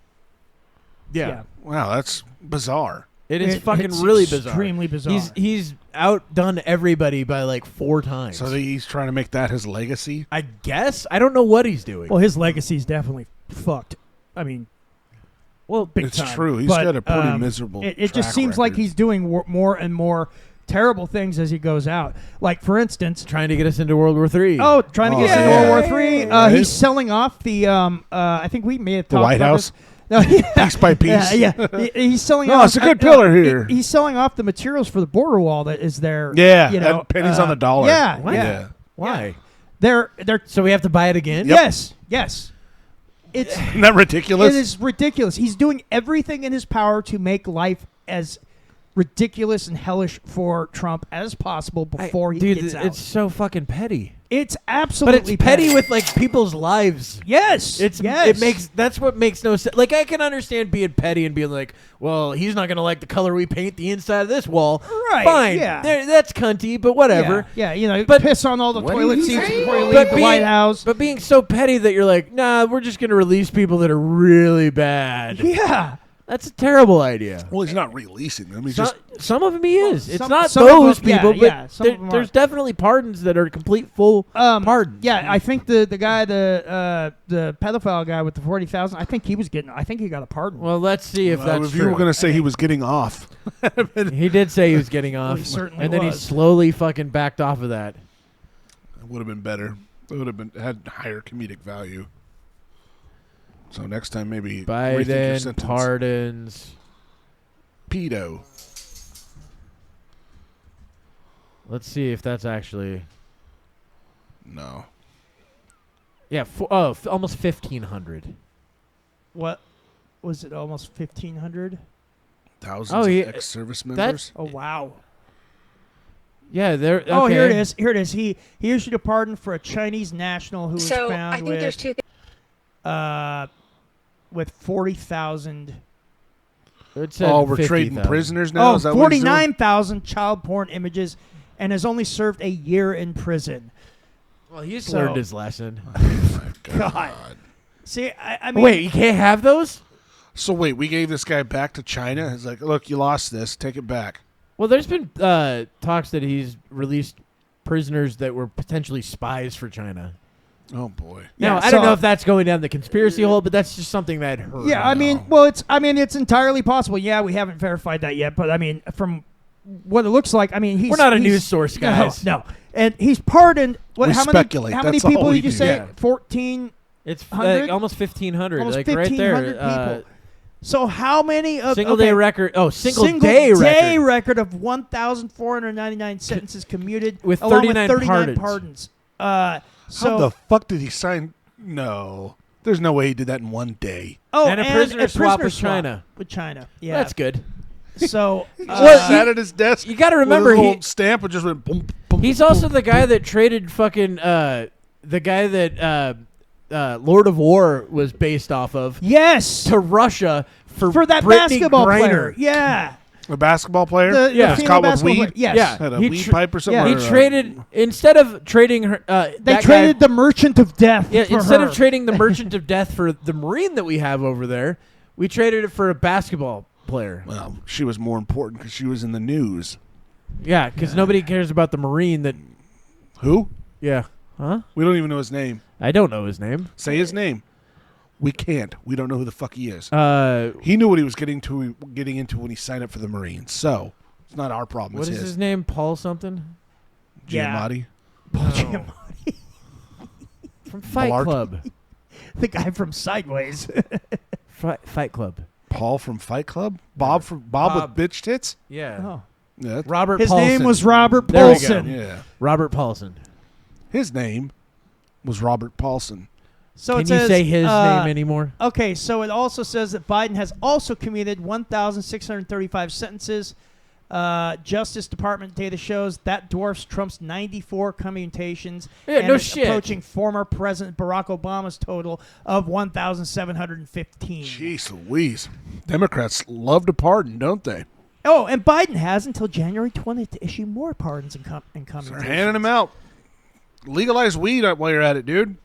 Yeah. wow, that's bizarre. It's fucking it's really bizarre. Extremely bizarre. He's outdone everybody by like 4 times. So he's trying to make that his legacy. I guess I don't know what he's doing. Well, his legacy's definitely fucked. I mean, big It's time. true. He's But, got a pretty miserable. It just track seems like record. he's doing more and more terrible things as he goes out. Like, for instance, trying to get us into World War III. trying to get us into yeah. World War III. Right. He's selling off the. I think we may have The talked White about House? this. No, yeah. Piece by piece. Yeah. He's selling. No, off, it's a good pillar here. He's selling off the materials for the border wall that is there. Yeah, you know, and pennies on the dollar. Yeah, What? yeah. Why? They're So we have to buy it again? Yep. yes. It's Isn't that ridiculous? It is ridiculous. He's doing everything in his power to make life as ridiculous and hellish for Trump as possible before he gets out. It's so fucking petty. It's But absolutely it's petty with like people's lives. yes. That's what makes no sense. Like I can understand being petty and being like, well, he's not gonna like the color we paint the inside of this wall. Right, Fine. yeah. That's cunty, but whatever. Yeah, But- but piss on all the toilet seats before you leave the White House. But being so petty that you're like, nah, we're just gonna release people that are really bad. Yeah. That's a terrible idea. Well, he's not releasing them. He's just Some of them he is. It's some- not some of those them- yeah, people, yeah, but some of them there's are. definitely pardons that are complete full pardons. Yeah, I think the guy, the pedophile guy with the 40,000, I think he got a pardon. Well, let's see if that's if true. you were going to say he was getting off. He did say he was getting off, he certainly and then he was. slowly fucking backed off of that. It would have been better. It would have had higher comedic value. So next time maybe rethink your Biden sentence. pardons. Pedo. Let's see if that's actually. No. Yeah, almost 1,500. What was it? Almost 1,500. Thousands Oh, of yeah, ex-service members. that's- Oh wow. Yeah, they're. Oh, here it okay. is. Here it is. He issued a pardon for a Chinese national who was So found I think with there's two things. with 40,000. It said Oh, we're trading 50,000. prisoners now? Oh, Is that what he's doing? 49,000 child porn images, and has only served a year in prison. Well, he's So- learned his lesson. God. See, I mean, Wait, you can't have those? So wait, we gave this guy back to China? It's like, look, you lost this. Take it back. Well, there's been talks that he's released prisoners that were potentially spies for China. Oh, boy. Now, Yeah, I don't so- know if that's going down the conspiracy hole, but that's just something that I'd heard. Yeah, I mean, it's entirely possible. Yeah, we haven't verified that yet, but I mean, from what it looks like, I mean, he's We're not a he's- news source, guys. No, and he's pardoned. What? We how many? speculate. How many That's all people we did you do. say? Yeah. 14. It's 100? almost 1,500, Almost like right there. 1,500 people. So how many of Single day record. Oh, single day day record. record of 1,499 sentences commuted With along 39 with 39 pardons. pardons. So How the fuck did he sign? No. There's no way he did that in one day. And a prisoner swap with China. With China, yeah. That's good. So Sat at his desk. You got to with remember, his little stamp and just went boom, boom. he's boom. also the guy that traded fucking the guy that Lord of War was based off of yes, to Russia for that Brittany basketball Griner. player, yeah. a basketball player. The Yeah. Just female caught with basketball weed. player, yes. Yeah. Had a He weed tr- pipe or something. He or, traded instead of trading her. They that traded guy, the Merchant of Death. Yeah, for instead her. of trading the Merchant of Death for the Marine that we have over there, we traded it for a basketball player. Well, she was more important because she was in the news. Yeah, because nobody cares about the Marine that. Who? Yeah. Huh? We don't even know his name. I don't know his name. Say his name. We can't. We don't know who the fuck he is. Uh, He knew what he was getting into when he signed up for the Marines. So it's not our problem. what it's is his name? Paul something? Yeah. Giamatti. Giamatti. From Fight Blart. Club. the guy from Sideways. Fight Club. Paul from Fight Club? Bob with bitch tits? Yeah. Oh. Yeah. Robert His Paulson. name was Robert There we go. Paulson. Yeah. Robert Paulson. His name was Robert Paulson. So Can it you says, say his name anymore? Okay, so it also says that Biden has also commuted 1,635 sentences. Justice Department data shows that dwarfs Trump's 94 commutations. Yeah, and no is shit. approaching former President Barack Obama's total of 1,715. Jeez Louise. Democrats love to pardon, don't they? Oh, and Biden has until January 20th to issue more pardons and commutations. They're handing them out. Legalize weed while you're at it, dude.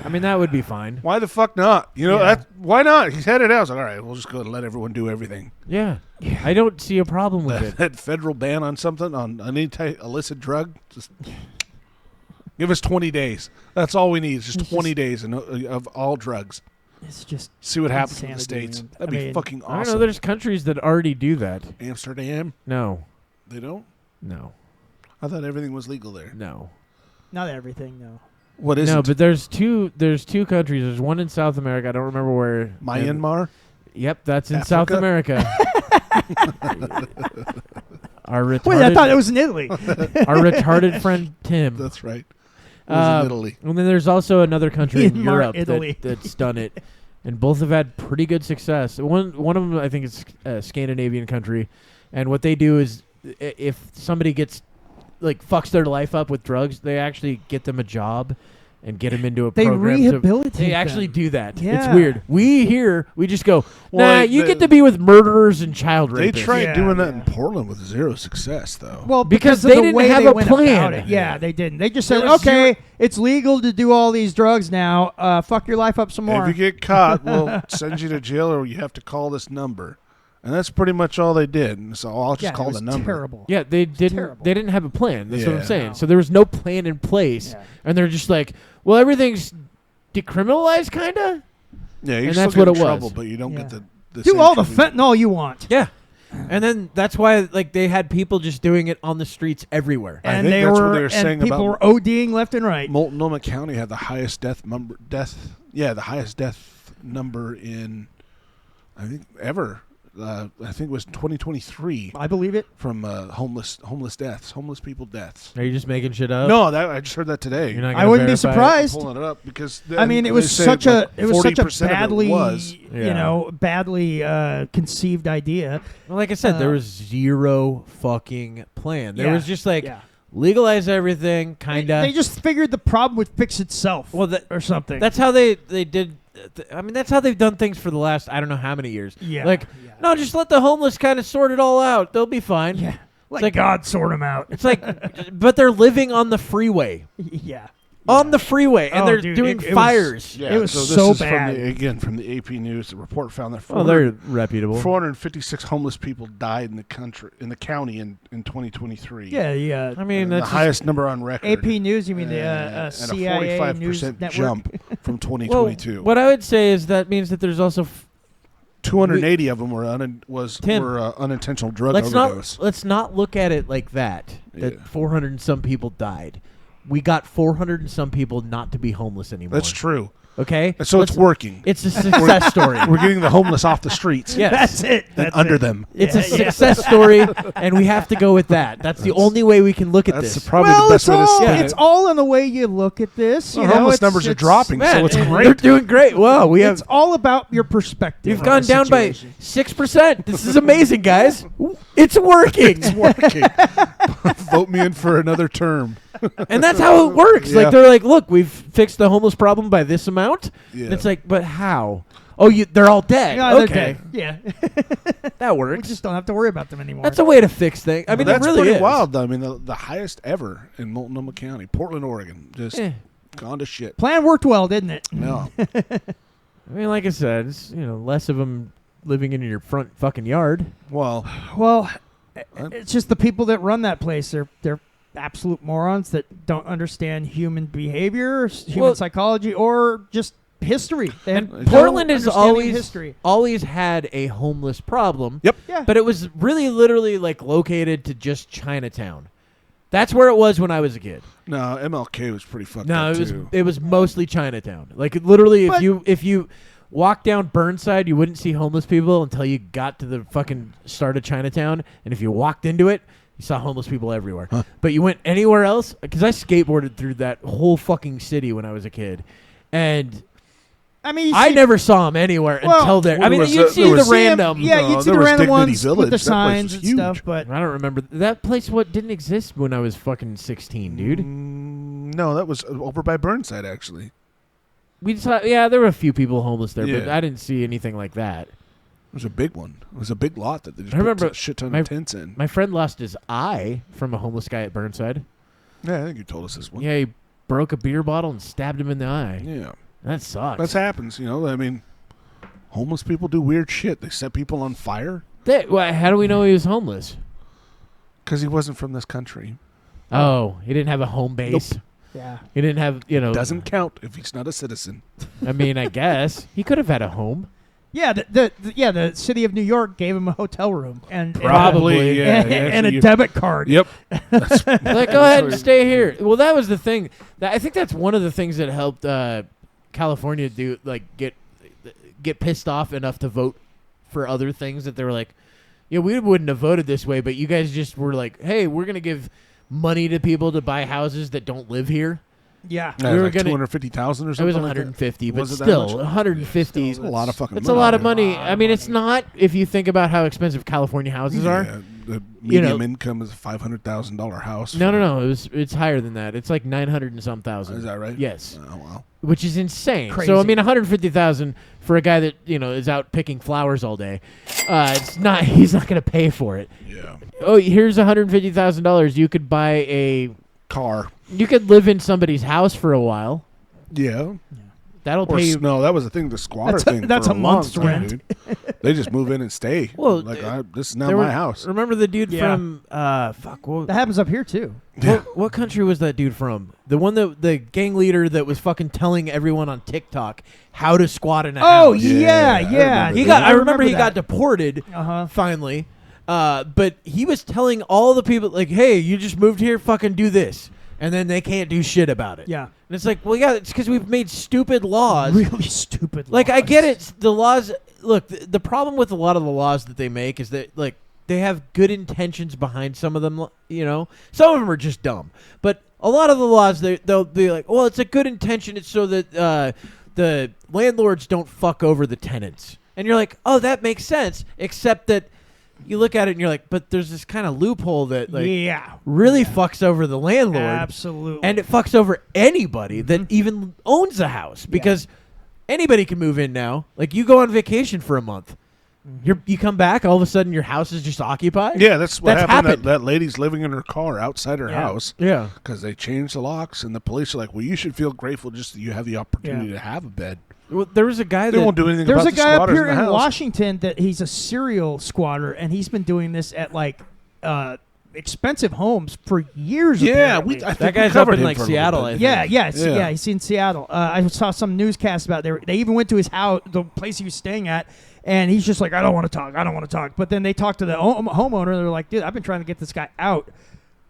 I mean, that would be fine. Why the fuck not? You know, Yeah. why not? He's headed out. It's like, all right, we'll just go and let everyone do everything. Yeah. I don't see a problem with it. That federal ban on something, on any illicit drug, just give us 20 days. That's all we need. Just 20 days of all drugs. It's just See what happens in the insanity, States. man. That'd be fucking I don't know. awesome. There's countries that already do that. Amsterdam? No. They don't? No. I thought everything was legal there. No. Not everything, no. What is No, it? but there's two countries. There's one in South America. I don't remember where. Myanmar? Yep, that's in Africa? South America. Our retarded, Wait, I thought it was in Italy. our retarded friend Tim. That's right. It was in Italy. And then there's also another country in Myanmar, Europe Italy. that's done it, and both have had pretty good success. One of them, I think, is a Scandinavian country, and what they do is if somebody gets fucks their life up with drugs, they actually get them a job and get them into a They program. rehabilitate They actually them. do that. Yeah. It's weird. We just go, Well, you get to be with murderers and child rapists. They tried Yeah, doing that yeah. in Portland with zero success, though. Well, Because of they the didn't way have they a went plan. about it. Yeah, they didn't. They just said, There was okay, it's legal to do all these drugs now. Fuck your life up some more. If you get caught, we'll send you to jail, or you have to call this number. And that's pretty much all they did. And so I'll just yeah, call it was the number. terrible. Yeah, they didn't. terrible. They didn't have a plan. That's what I'm Yeah. saying. No. So there was no plan in place, Yeah. and they're just like, well, everything's decriminalized, kind of. Yeah, you And still that's get what in it trouble, was. but you don't Yeah. get the Do same all the treatment. fentanyl you want. Yeah. And then that's why they had people just doing it on the streets everywhere. I And think they that's were, what they were saying and people about- were ODing left and right. Multnomah County had the highest death number in, I think, ever. I think it was 2023 I believe it. from homeless people deaths. Are you just making shit up? No, I just heard that today. You're not I gonna wouldn't be verify it? surprised. Pulling it up because I mean, it was such a badly, Yeah. badly conceived idea. Well, like I said, there Uh, was zero fucking plan. There Yeah. was just Yeah. legalize everything, kind They of. just figured the problem would fix itself. Well, or something. That's how they did. I mean, that's how they've done things for the last I don't know how many years. Yeah, Like, yeah. no, just let the homeless kind of sort it all out. They'll be fine. yeah. Let like- God sort them out. It's like, but they're living on the freeway. yeah. On the freeway, and Oh, they're dude, doing it was- fires. It was so this so is bad. From the AP News. The report found that Oh, they're reputable. 456 homeless people died in the county in 2023. Yeah, yeah. I mean, And the that's highest number on record. AP News, you mean the and CIA a 45% News Network? jump from well, 2022. what I would say is that means that there's also 280 of them were Tim, unintentional drug let's overdose. let's not look at it like that. That Yeah. 400 and some people died. We got 400 and some people not to be homeless anymore. That's true. Okay, So it's working. It's a success story. We're getting the homeless off the streets Yes. That's it. and That's under it. them. It's a Yeah, yeah. success story, and we have to go with that. That's the only way we can look at That's this. probably Well, the best way to all, spin it's it. all in the way you look at this. You Well, know, homeless it's- numbers are it's- dropping, Man, so it's they're great. doing great. Wow, we have It's all about your perspective. we've on gone the down by situation. 6%. This is amazing, guys. It's working, It's working. Vote me in for another term. and that's how it works. Yeah. Like they're like, look, we've fixed the homeless problem by this amount. Yeah. And it's like, but how? Oh, they're all dead. Yeah, they're Okay, dead. Yeah. that we works. just don't have to worry about them anymore. That's a way to fix things. I mean, that's it really pretty is. wild, though. I mean, the highest ever in Multnomah County, Portland, Oregon, just Eh. gone to shit. Plan worked well, didn't it? No, I mean, like I said, it's less of them living in your front fucking yard. well, Well, it's just the people that run that place. They're absolute morons that don't understand human behavior, human Well- psychology, or just history. They And have Portland no has understanding of history. always had a homeless problem. Yep. Yeah. But it was really literally like located to just Chinatown. That's where it was when I was a kid. No, MLK was pretty fucked No, up, it was too. it was mostly Chinatown. Like literally, But- if you walked down Burnside, you wouldn't see homeless people until you got to the fucking start of Chinatown. And if you walked into it, you saw homeless people everywhere. Huh. But you went anywhere else, because I skateboarded through that whole fucking city when I was a kid, and I mean, I never saw them anywhere Well, until there. I there mean, was you'd a- see there the was- random. Yeah, No, you'd see there the was random Dignity ones Village. with the That place signs was and stuff, huge. but I don't remember that place. What didn't exist when I was fucking 16, dude. No, that was over by Burnside, actually. We saw, yeah, there were a few people homeless there, but Yeah. I didn't see anything like that. It was a big one. It was a big lot that they just I remember put a shit ton my- of tents in. My friend lost his eye from a homeless guy at Burnside. Yeah, I think you told us this one. Yeah, he broke a beer bottle and stabbed him in the eye. Yeah. That sucks. That happens, you know. I mean, homeless people do weird shit. They set people on fire How do we know he was homeless? because he wasn't from this country. Oh, he didn't have a home base. yeah. He didn't have, Doesn't count if he's not a citizen. I mean, I guess he could have had a home. Yeah, the city of New York gave him a hotel room and Probably, yeah. and actually, a debit card. Yep. Like, go ahead and stay here. Well, that was the thing. I think that's one of the things that helped California do, like, get pissed off enough to vote for other things that they were like, yeah, we wouldn't have voted this way, but you guys just were like, hey, we're gonna give money to people to buy houses that don't live here. Yeah. Yeah, We were like gonna- 250,000 or It something. was like that. 150, but Was it that still, much? 150. It's a lot of fucking It's money. a lot of money. I mean, it's not if you think about how expensive California houses are. Yeah, the You medium know- income is a $500,000 house. No. It's higher than that. It's like 900 and some thousand. Is that right? Yes, Oh, wow. which is insane. Crazy. So I mean, 150,000 for a guy that is out picking flowers all day. It's not. He's not going to pay for it. Yeah. Oh, here's $150,000. You could buy a. Car. You could live in somebody's house for a while. Yeah. That'll Or pay you. no, that was the thing, the squatter thing. that's for a long month's time, rent. dude. They just move in and stay. Well, like this is now There my were- house. Remember the dude Yeah. from That happens up here too. What country was that dude from? The one that the gang leader that was fucking telling everyone on TikTok how to squat in a Oh house. yeah, Yeah, I yeah. remember I remember he got that. deported Uh-huh. finally. But he was telling all the people like, "Hey, you just moved here, fucking do this." And then they can't do shit about it. Yeah. And it's like, well, yeah, it's because we've made stupid laws. Really stupid. Like, I laws. get it. The laws. Look, the problem with a lot of the laws that they make is that, like, they have good intentions behind some of them. Some of them are just dumb. But a lot of the laws, they'll be like, well, it's a good intention. It's so that the landlords don't fuck over the tenants. And you're like, oh, that makes sense. Except that you look at it and you're like, but there's this kind of loophole that, like, yeah, really fucks over the landlord. absolutely. And it fucks over anybody that even owns a house because anybody can move in now. Like, you go on vacation for a month. You come back, all of a sudden your house is just occupied. Yeah, that's what That's happened. happened. That lady's living in her car outside her Yeah. house Yeah. because they changed the locks, and the police are like, well, you should feel grateful just that you have the opportunity to have a bed. Well, there was a guy They that won't do anything There's about a the guy up squatters here in the in house. Washington that he's a serial squatter, and he's been doing this at like expensive homes for years. Yeah, apparently. I think that we guy's up covered in him like for a little Seattle. bit. I think. Yeah. He's in Seattle. I saw some newscast about they even went to his house, the place he was staying at, and he's just like, I don't want to talk. But then they talked to the homeowner, and they're like, dude, I've been trying to get this guy out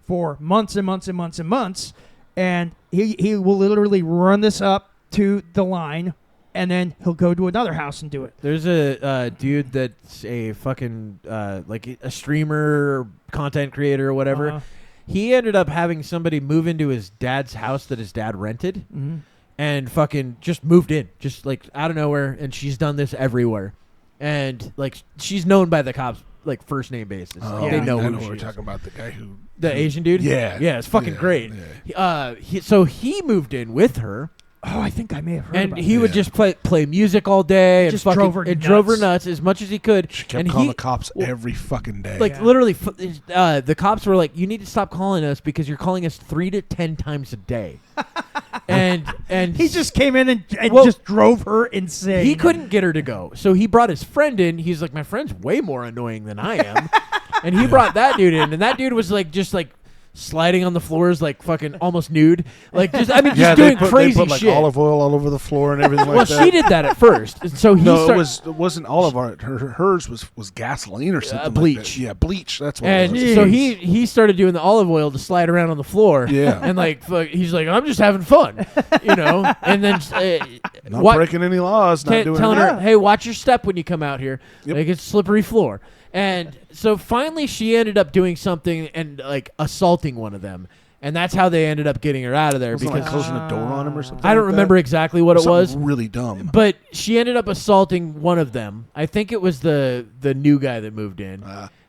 for months and months and months and months, and he will literally run this up to the line, and then he'll go to another house and do it. There's a dude that's a fucking like a streamer, content creator, or whatever. Uh-huh. He ended up having somebody move into his dad's house that his dad rented, and fucking just moved in, just like out of nowhere. And she's done this everywhere, and like she's known by the cops like first name basis. Oh, Like, they know I who know she we're is. talking about the guy who The Asian dude. Yeah. yeah, it's fucking Yeah, great. yeah. So he moved in with her. Oh, I think I may have heard And about he would Yeah. just play music all day and Just fucking drove her drove her nuts. nuts as much as he could. She kept and calling he, the cops well, every fucking day. like Yeah. literally, the cops were like, "You need to stop calling us because you're calling us 3 to 10 times a day." and He just came in and Well, just drove her insane. he couldn't get her to go, so he brought his friend in. He's like, "My friend's way more annoying than I am," and he brought that dude in, and that dude was like just like sliding on the floors like fucking almost nude. Like just doing they crazy put like shit. olive oil all over the floor and everything like Well, that. she did that at first. And so it wasn't olive oil. Hers was gasoline or something. Bleach. Like that. Yeah, bleach. That's what And it was. so he started doing the olive oil to slide around on the floor. Yeah. And like he's like, I'm just having fun, And then not breaking any laws. Not doing telling anything. her, hey, watch your step when you come out here. Yep. Like it's slippery floor. And so finally she ended up doing something and like assaulting one of them. And that's how they ended up getting her out of there. Wasn't it, Because like closing the door on him or something. I don't like remember that? exactly what it was. Really dumb. But she ended up assaulting one of them. I think it was the new guy that moved in.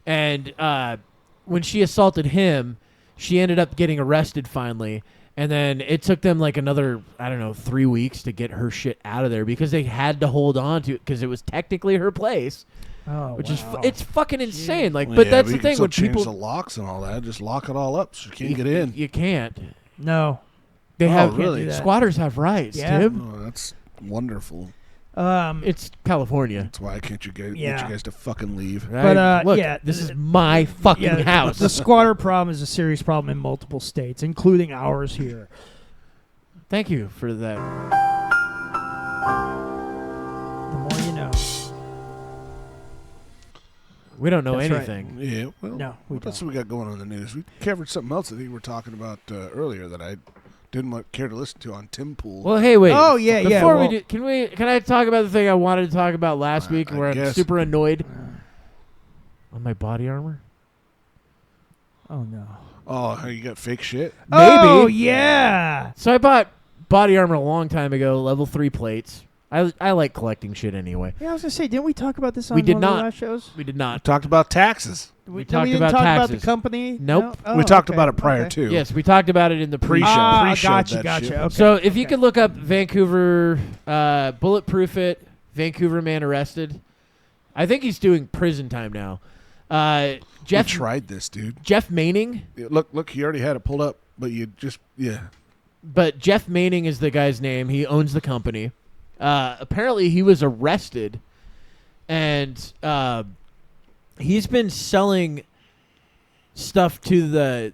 And when she assaulted him, she ended up getting arrested finally. And then it took them like another, 3 weeks to get her shit out of there because they had to hold on to it because it was technically her place. Which is it's fucking insane. Like, but that's the thing when when people change the locks and all that, just lock it all up so you can't get in. You can't. No. They have really? squatters have rights, Yeah. Tim. Oh, that's wonderful. It's California. That's why can't you get Yeah. you guys to fucking leave? But, look, yeah, this is my fucking house. The squatter problem is a serious problem in multiple states, including ours here. Thank you for that. The more you know. We don't know That's right. anything. Yeah, well, No, we what else don't. we got going on in the news? We covered something else I think we were talking about earlier that I didn't care to listen to on Tim Pool. Well, hey, wait. Oh, yeah, yeah. Before well, we do, can I talk about the thing I wanted to talk about last week I where I'm guess. super annoyed on my body armor? Oh, no. Oh, how you got fake shit? Oh, yeah. So I bought body armor a long time ago, level 3 plates. I like collecting shit anyway. Yeah, I was going to say, didn't we talk about this on We did one of the not. last shows? We did not. Talked about taxes. We No, talked didn't about talk about taxes. the company? Nope. No? Oh, we talked okay, about it prior okay. too. Yes, we talked about it in the pre-show. Pre-showed that Gotcha. shit. Okay. So if you could look up Vancouver, Bulletproofit, Vancouver man arrested. I think he's doing prison time now. We Jeff tried this, dude. Jeff Manning. Yeah, look, he already had it pulled up, but you just But Jeff Manning is the guy's name. He owns the company. Apparently, he was arrested, and he's been selling stuff to the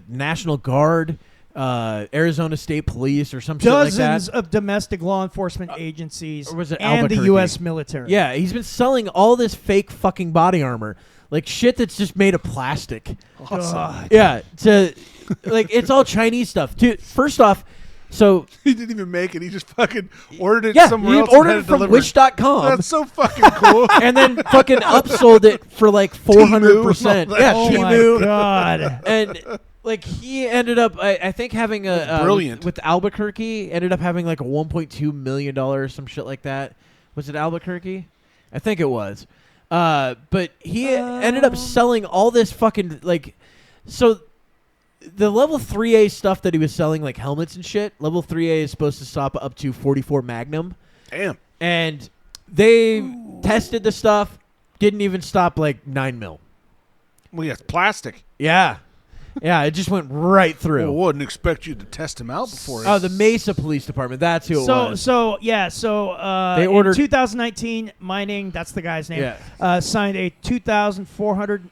National Guard, Arizona State Police, or some shit like that. Dozens of domestic law enforcement agencies or was it and the Albuquerque? U.S. military. Yeah, he's been selling all this fake fucking body armor, like shit that's just made of plastic. God. Yeah, it's all Chinese stuff. Dude, first off, so he didn't even make it. He just fucking ordered it yeah, somewhere he else. and ordered had it from delivered. Wish.com. That's so fucking cool. And then fucking upsold it for like 400%. Yeah, Oh my Temu. God. And like he ended up, I think having a brilliant. with Albuquerque. Ended up having like a $1.2 million or some shit like that. Was it Albuquerque? I think it was. But he ended up selling all this fucking so. The level 3A stuff that he was selling, like helmets and shit, level 3A is supposed to stop up to 44 Magnum. Damn. And they tested the stuff, didn't even stop like 9 mil. Well, yeah, it's plastic. Yeah. Yeah, it just went right through. Well, wouldn't expect you to test him out before. Oh, the Mesa Police Department. That's who it was. So They ordered- in 2019, Mining, that's the guy's name, Yeah. signed a 2,470.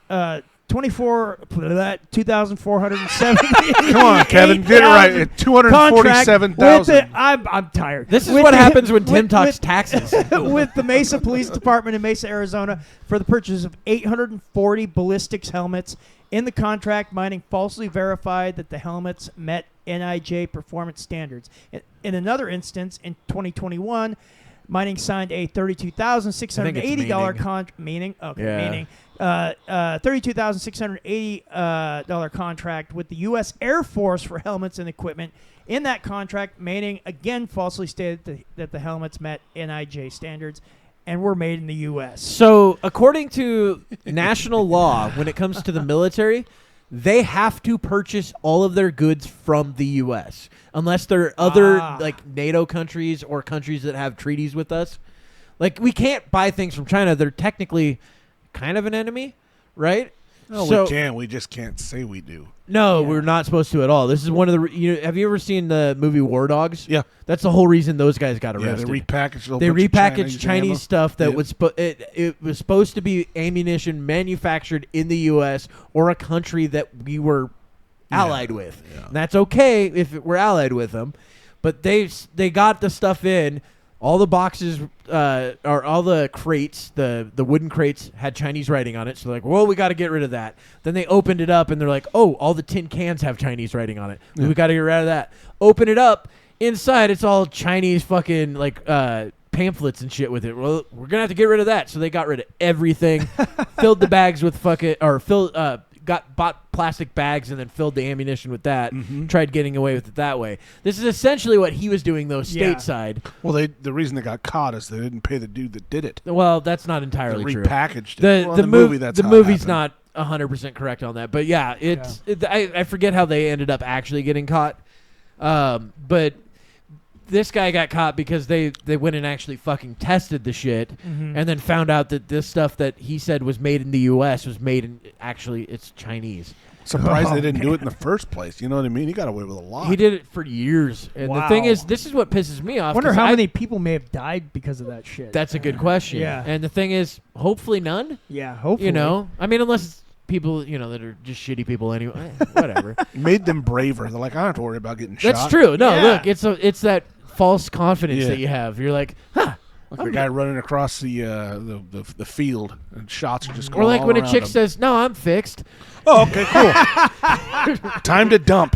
Come on, Kevin, get it right. 247,000. I'm tired. This is With what the- happens when Tim with- talks with- taxes. with the Mesa Police Department in Mesa, Arizona, for the purchase of 840 ballistics helmets. In the contract, Mining falsely verified that the helmets met NIJ performance standards. In another instance, in 2021, Mining signed a $32,680 contract. $32,680 contract with the U.S. Air Force for helmets and equipment. In that contract, Manning again falsely stated that the helmets met NIJ standards and were made in the U.S. So, according to national law, when it comes to the military, they have to purchase all of their goods from the U.S. unless they're other like NATO countries or countries that have treaties with us. Like, we can't buy things from China. They're technically kind of an enemy, right? No, So- we can. We just can't say we do. No, we're not supposed to at all. This is one of the. Have you ever seen the movie War Dogs? Yeah. That's the whole reason those guys got Yeah, arrested. they repackaged. They repackaged Chinese ammo. stuff that Yep. was it was supposed to be ammunition manufactured in the U.S. or a country that we were allied with. Yeah. And that's okay if we're allied with them, but they got the stuff in. All the boxes, or all the crates, the wooden crates had Chinese writing on it. So they're like, well, we got to get rid of that. Then they opened it up and they're like, oh, all the tin cans have Chinese writing on it. We got to get rid of that. Open it up. Inside, it's all Chinese fucking like pamphlets and shit with it. Well, we're gonna have to get rid of that. So they got rid of everything, filled the bags with bought plastic bags and then filled the ammunition with that. Tried getting away with it that way. This is essentially what he was doing, though, stateside. Well, the reason they got caught is they didn't pay the dude that did it. Well, that's not entirely They true. repackaged it. The Well, the in movie that's the how it movie's happened. not 100% correct on that, but yeah, I forget how they ended up actually getting caught, but this guy got caught because they went and actually fucking tested the shit, and then found out that this stuff that he said was made in the U.S. was made in it's Chinese. Surprised they didn't do it in the first place. You know what I mean? He got away with a lot. He did it for years, and the thing is, this is what pisses me off. Wonder 'cause how many people may have died because of that shit. That's a good question. Yeah. And the thing is, hopefully none. Yeah, hopefully. You know, I mean, unless it's people, that are just shitty people anyway. Whatever. Made them braver. They're like, I don't have to worry about getting shot. That's true. No, Yeah. look, it's that false confidence Yeah. that you have. You're like, huh. Like the guy running across the field and shots are just going Or like all when a around chick him. says, "No, I'm fixed." Oh, okay, cool. Time to dump.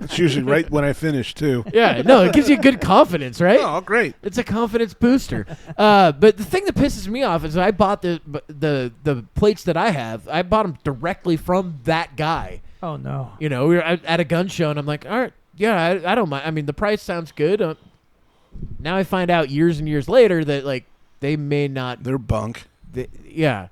It's usually right when I finish, too. Yeah, no, it gives you good confidence, right? Oh, great. It's a confidence booster. But the thing that pisses me off is I bought the plates that I have. I bought them directly from that guy. Oh no. We were at a gun show, and I'm like, all right, yeah, I don't mind. I mean, the price sounds good. Now I find out years and years later that like they may not. They're bunk. Yeah.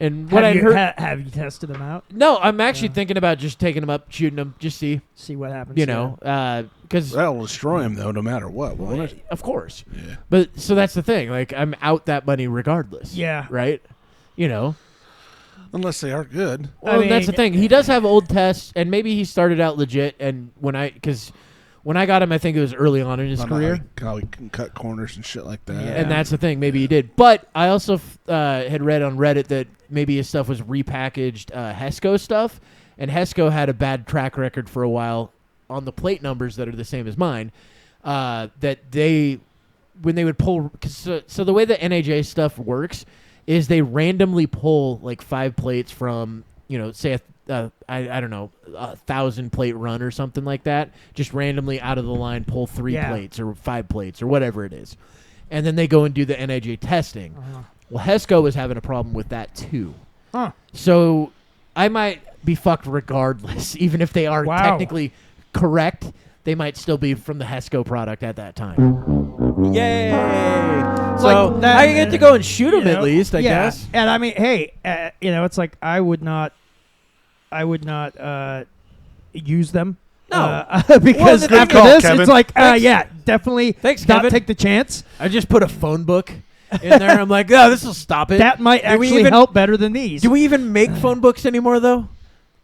And what I heard. Have you tested them out? No, I'm actually thinking about just taking them up, shooting them, just see what happens. because That'll destroy him, though, no matter what, won't it? of course. Yeah. But so that's the thing. Like I'm out that money regardless. Yeah. Right. Unless they are good. Well, I that's the mean- thing. He does have old tests, and maybe he started out legit. And when I got him, I think it was early on in his career. How he can cut corners and shit like that. Yeah. And that's the thing. Maybe he did. But I also had read on Reddit that maybe his stuff was repackaged Hesco stuff. And Hesco had a bad track record for a while on the plate numbers that are the same as mine. That when they would pull... So the way the NAJ stuff works is they randomly pull like 5 plates from, say I don't know, 1,000 plate run or something like that. Just randomly out of the line pull 3 plates or 5 plates or whatever it is. And then they go and do the NAJ testing. Well, Hesco was having a problem with that too. So I might be fucked regardless. Even if they are technically correct, they might still be from the Hesco product at that time. Yay! So Like that- I get to go and shoot them at least, I guess. And I mean, hey, it's like I would not use them. No. Because the thing after is- this, Kevin. it's like, Thanks. definitely Thanks, not Kevin. take the chance. I just put a phone book in there. I'm like, oh, this will stop it. That might Do we actually even- help better than these. Do we even make phone books anymore, though?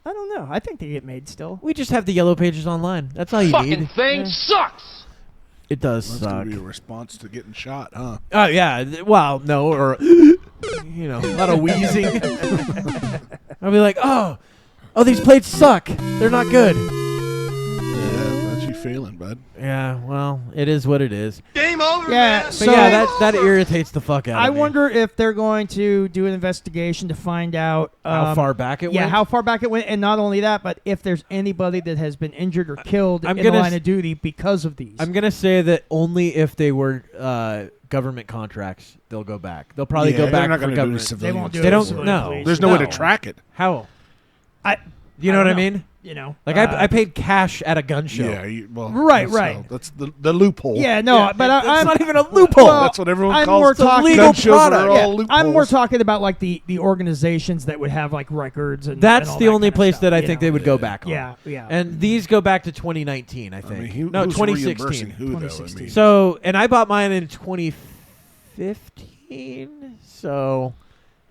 I don't know. I think they get made still. We just have the yellow pages online. That's all you need. thing sucks. It does That's suck. going to be a response to getting shot, huh? Oh yeah. Well, no, or a lot of wheezing. I'll be like, oh, these plates suck. They're not good. Yeah, that's you failing, bud. Yeah. Well, it is what it is. Game over, Yeah, man. so But yeah, that irritates the fuck out I of me. wonder if they're going to do an investigation to find out how far back it Yeah, went. how far back it went, and not only that, but if there's anybody that has been injured or killed I'm in the gonna line of duty because of these. I'm gonna say that only if they were government contracts, they'll go back. They'll probably Yeah, go they're back not for gonna do government. the civilian won't do stuff. They don't. civilian No, police. There's no way to No. track it. How? I You know what I don't mean? Like I paid cash at a gun show. Yeah, Right, that's right. how- That's the loophole. Yeah, no, but It's I'm not even a loophole. Well, That's what everyone I'm calls more the talking- legal gun shows product. are all yeah, loopholes. I'm more talking about like the organizations that would have like records and That's all the that only kind of place stuff, that I you think know? they would go back on. Yeah, yeah. And these go back to 2019, I think. I mean, no, who's 2016. reimbursing who, though? I 2016. mean, So, and I bought mine in 2015. So,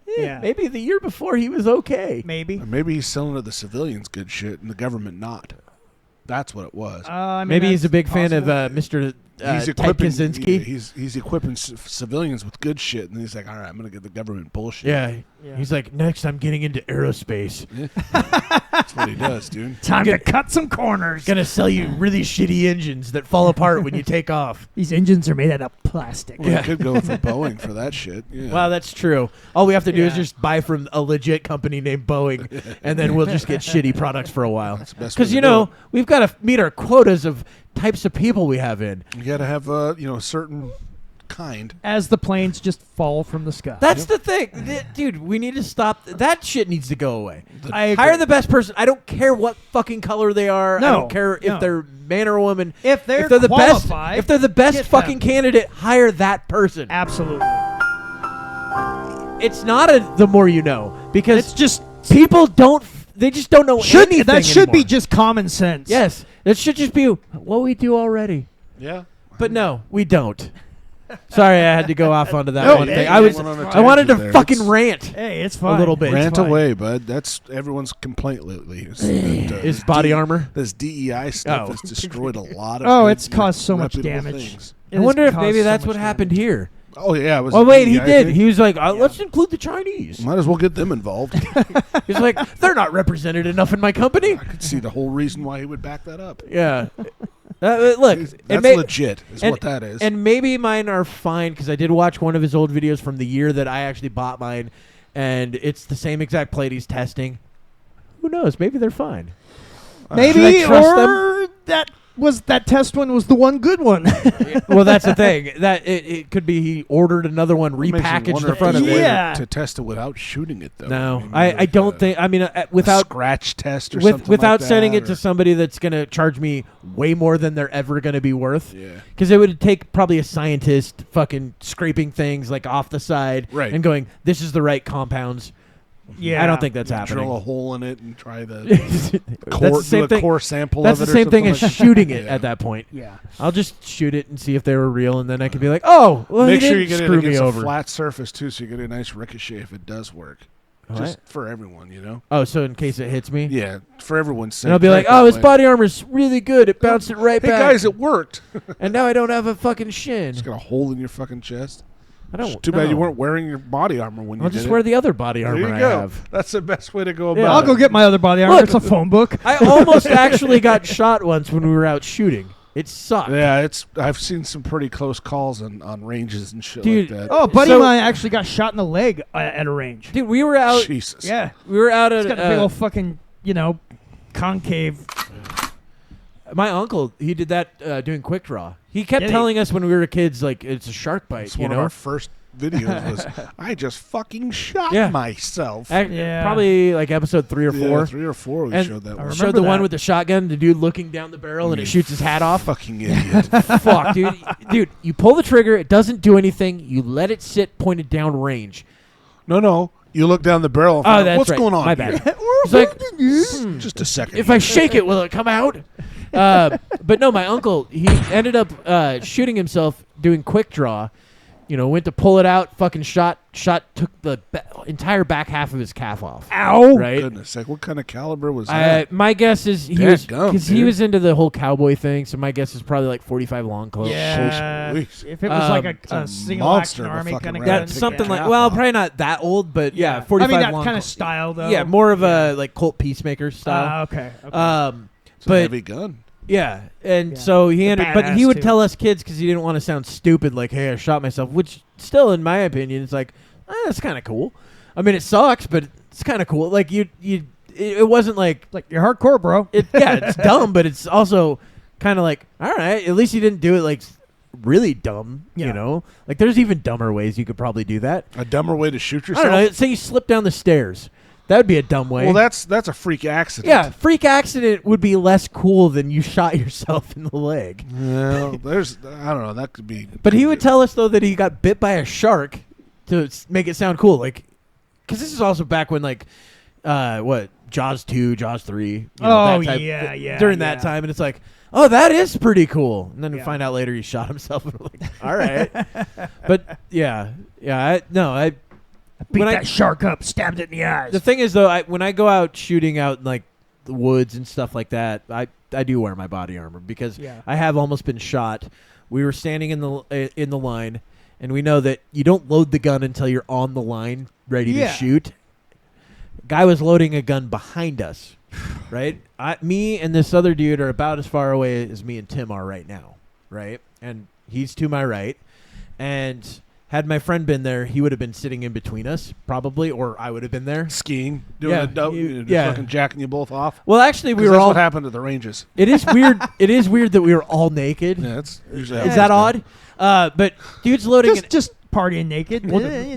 Yeah. Maybe the year before he was okay. Maybe. Or maybe he's selling to the civilians good shit and the government not. That's what it was. I mean, Maybe he's a that's big fan of possible. Mr. He's Ted equipping. Kaczynski. He's equipping civilians with good shit, and he's like, "All right, I'm gonna get the government bullshit." Yeah. Yeah. He's like, next I'm getting into aerospace. That's what he does, dude. Time to cut some corners. Gonna sell you really shitty engines that fall apart when you take off. These engines are made out of plastic. Well, you could go for Boeing for that shit. Yeah. Well, that's true. All we have to do is Yeah. just buy from a legit company named Boeing, and then we'll just get shitty products for a while. That's the best way Because, to you do know, it. we've got to meet our quotas of types of people we have in. You got to have a certain kind. As the planes just fall from the sky. That's the thing. Dude, we need to stop. That shit needs to go away. I agree. Hire the best person. I don't care what fucking color they are. I No, don't care if no. they're man or woman. If they're the best, qualified, if they're the best get fucking them. candidate, hire that person. Absolutely. It's not the more you know, because It's just people don't. They just don't know anything that should be anymore. just common sense. Yes, that should just be what we do already. Yeah. But no, we don't. Sorry, I had to go off onto that No, one hey, thing. you I went on a I wanted to tangent there. fucking It's- rant Hey, it's a fine. little bit. Rant fine. away, bud. That's everyone's complaint lately. Is body armor? This DEI stuff Oh. has destroyed a lot of. Oh, good, it's caused so much reputable damage. things. It I has wonder if caused maybe so that's much what happened damage. here. Oh yeah, it was. Oh wait, he DEI did. thing. He was like, let's include the Chinese. Might as well get them involved. He's like, they're not represented enough in my company. I could see the whole reason why he would back that up. Yeah. Look, That's legit, is what that is. And maybe mine are fine because I did watch one of his old videos from the year that I actually bought mine, and it's the same exact plate he's testing. Who knows? Maybe they're fine. Maybe, Should I trust or that test one was the one good one. Well, that's the thing. That it could be he ordered another one, What makes you repackaged wonder the if front of there's a it. way Yeah. to test it without shooting it though. No, Maybe I like don't a- think. I mean, a without scratch test or something without like sending that, it to or- somebody that's gonna charge me way more than they're ever gonna be worth. Yeah. Because it would take probably a scientist fucking scraping things like off the side Right. and going, "This is the right compounds." Yeah. I don't think that's happening. Drill a hole in it and try the That's core, the same do a thing. core sample That's of the it. or same thing as something like shooting it Yeah. at that point. Yeah. I'll just shoot it and see if they were real, and then I could be like, "Oh, well, Make he sure you didn't get it screw me against a over." flat surface too, so you get a nice ricochet if it does work. What? Just for everyone, you know. Oh, so in case it hits me, Yeah, for everyone's sake. and I'll be like, right "Oh, his that way. body armor's really good. It bounced it right Hey back." guys, it worked. and now I don't have a fucking shin. Just got a hole in your fucking chest. I don't. It's too bad you no. weren't wearing your body armor when you I'll did just it. wear the other body armor There you I go. have. That's the best way to go Yeah. about I'll it. go get my other body armor. Look. It's a phone book. I almost actually got shot once when we were out shooting. It sucked. Yeah, I've seen some pretty close calls on ranges and shit Dude, like that. Oh, a buddy So- of mine actually got shot in the leg at a range. Dude, we were out. Jesus. Yeah. We were out He's at got a big old fucking, concave. my uncle. He did that doing quick draw. He kept Did he? telling us when we were kids, like it's a shark bite. It's You one know, of our first videos was I just fucking shot Yeah. myself. Yeah. Probably like episode 3 or 4. Yeah, 3 or 4 we And showed that I one. remember Showed the one that. with the shotgun, the dude looking down the barrel, and it shoots his hat off. Fucking idiot. Fuck, dude. Dude, you pull the trigger, it doesn't do anything. You let it sit pointed down range. No. You look down the barrel and Oh, find, that's what's right. going on My here? bad. He's like, Just a second. if I shake it, will it come out? But no, my uncle, he ended up shooting himself doing quick draw. Went to pull it out, fucking shot, took the entire back half of his calf off. Ow. Right? Goodness, like what kind of caliber was that? My guess is he Dadgum, because he dude. was into the whole cowboy thing, so my guess is probably like 45 long close. Yeah. Holy If it was like Um, a it's a single monster action of a army fucking kind of rat. gun. That's something like, half well, off. probably not that old, but yeah, I 45 mean, that long. kind of style, though. Yeah, more of a like Colt Peacemaker style. Okay. It's It's a but heavy gun. yeah, and Yeah. so he ended, but he badass, would too. tell us kids because he didn't want to sound stupid, like, "Hey, I shot myself," which still, in my opinion, it's like, that's kind of cool. I mean, it sucks, but it's kind of cool. Like it wasn't like Like, you're hardcore, bro. it's dumb, but it's also kind of like, all right, at least you didn't do it like really dumb. Yeah. Like there's even dumber ways you could probably do that. A dumber way to shoot I yourself? don't know. Say you slip down the stairs. That would be a dumb way. Well, that's a freak accident. yeah, freak accident would be less cool than you shot yourself in the leg. Well, I don't know. That could be. But he would tell us though that he got bit by a shark to make it sound cool, like, because this is also back when like, Jaws 2, Jaws 3. Oh, that type, yeah, during yeah. that time, and it's like, oh, that is pretty cool. And then we Yeah. find out later he shot himself. And we're like, all right, but yeah. Beat that shark up, stabbed it in the eyes. The thing is, though, when I go out shooting out in, like, the woods and stuff like that, I do wear my body armor because I have almost been shot. We were standing in the line, and we know that you don't load the gun until you're on the line ready to shoot. Guy was loading a gun behind us, right? Me and this other dude are about as far away as me and Tim are right now, right? And he's to my right. And had my friend been there, he would have been sitting in between us, probably, or I would have been there. Skiing, doing a dope, fucking jacking you both off. Well, actually, we were that's all. What happened to the ranges? It is weird. It is weird that we were all naked. Yeah, that's usually. Is that odd? But dude's loading. Just partying naked.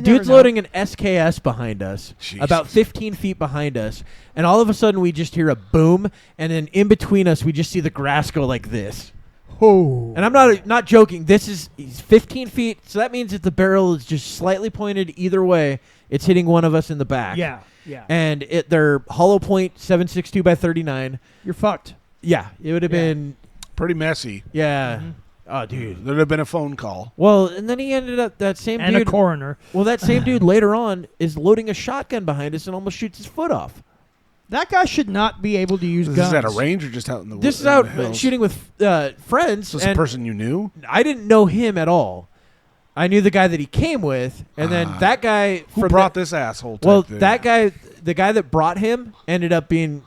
Dude's loading an SKS behind us, about 15 feet behind us, and all of a sudden we just hear a boom, and then in between us we just see the grass go like this. Oh. And I'm not joking. He's 15 feet, so that means that the barrel is just slightly pointed either way. It's hitting one of us in the back. Yeah. And they're hollow point 7.62 by 39. You're fucked. Yeah, it would have been pretty messy. Yeah. Oh, dude. There'd have been a phone call. Well, and then he ended up, that same and dude. a coroner. Well, that same dude later on is loading a shotgun behind us and almost shoots his foot off. That guy should not be able to use guns. Is that a range or just out in the woods? This is out shooting with friends. So it's a person you knew? I didn't know him at all. I knew the guy that he came with, and then that guy... Who brought this asshole? That guy, the guy that brought him, ended up being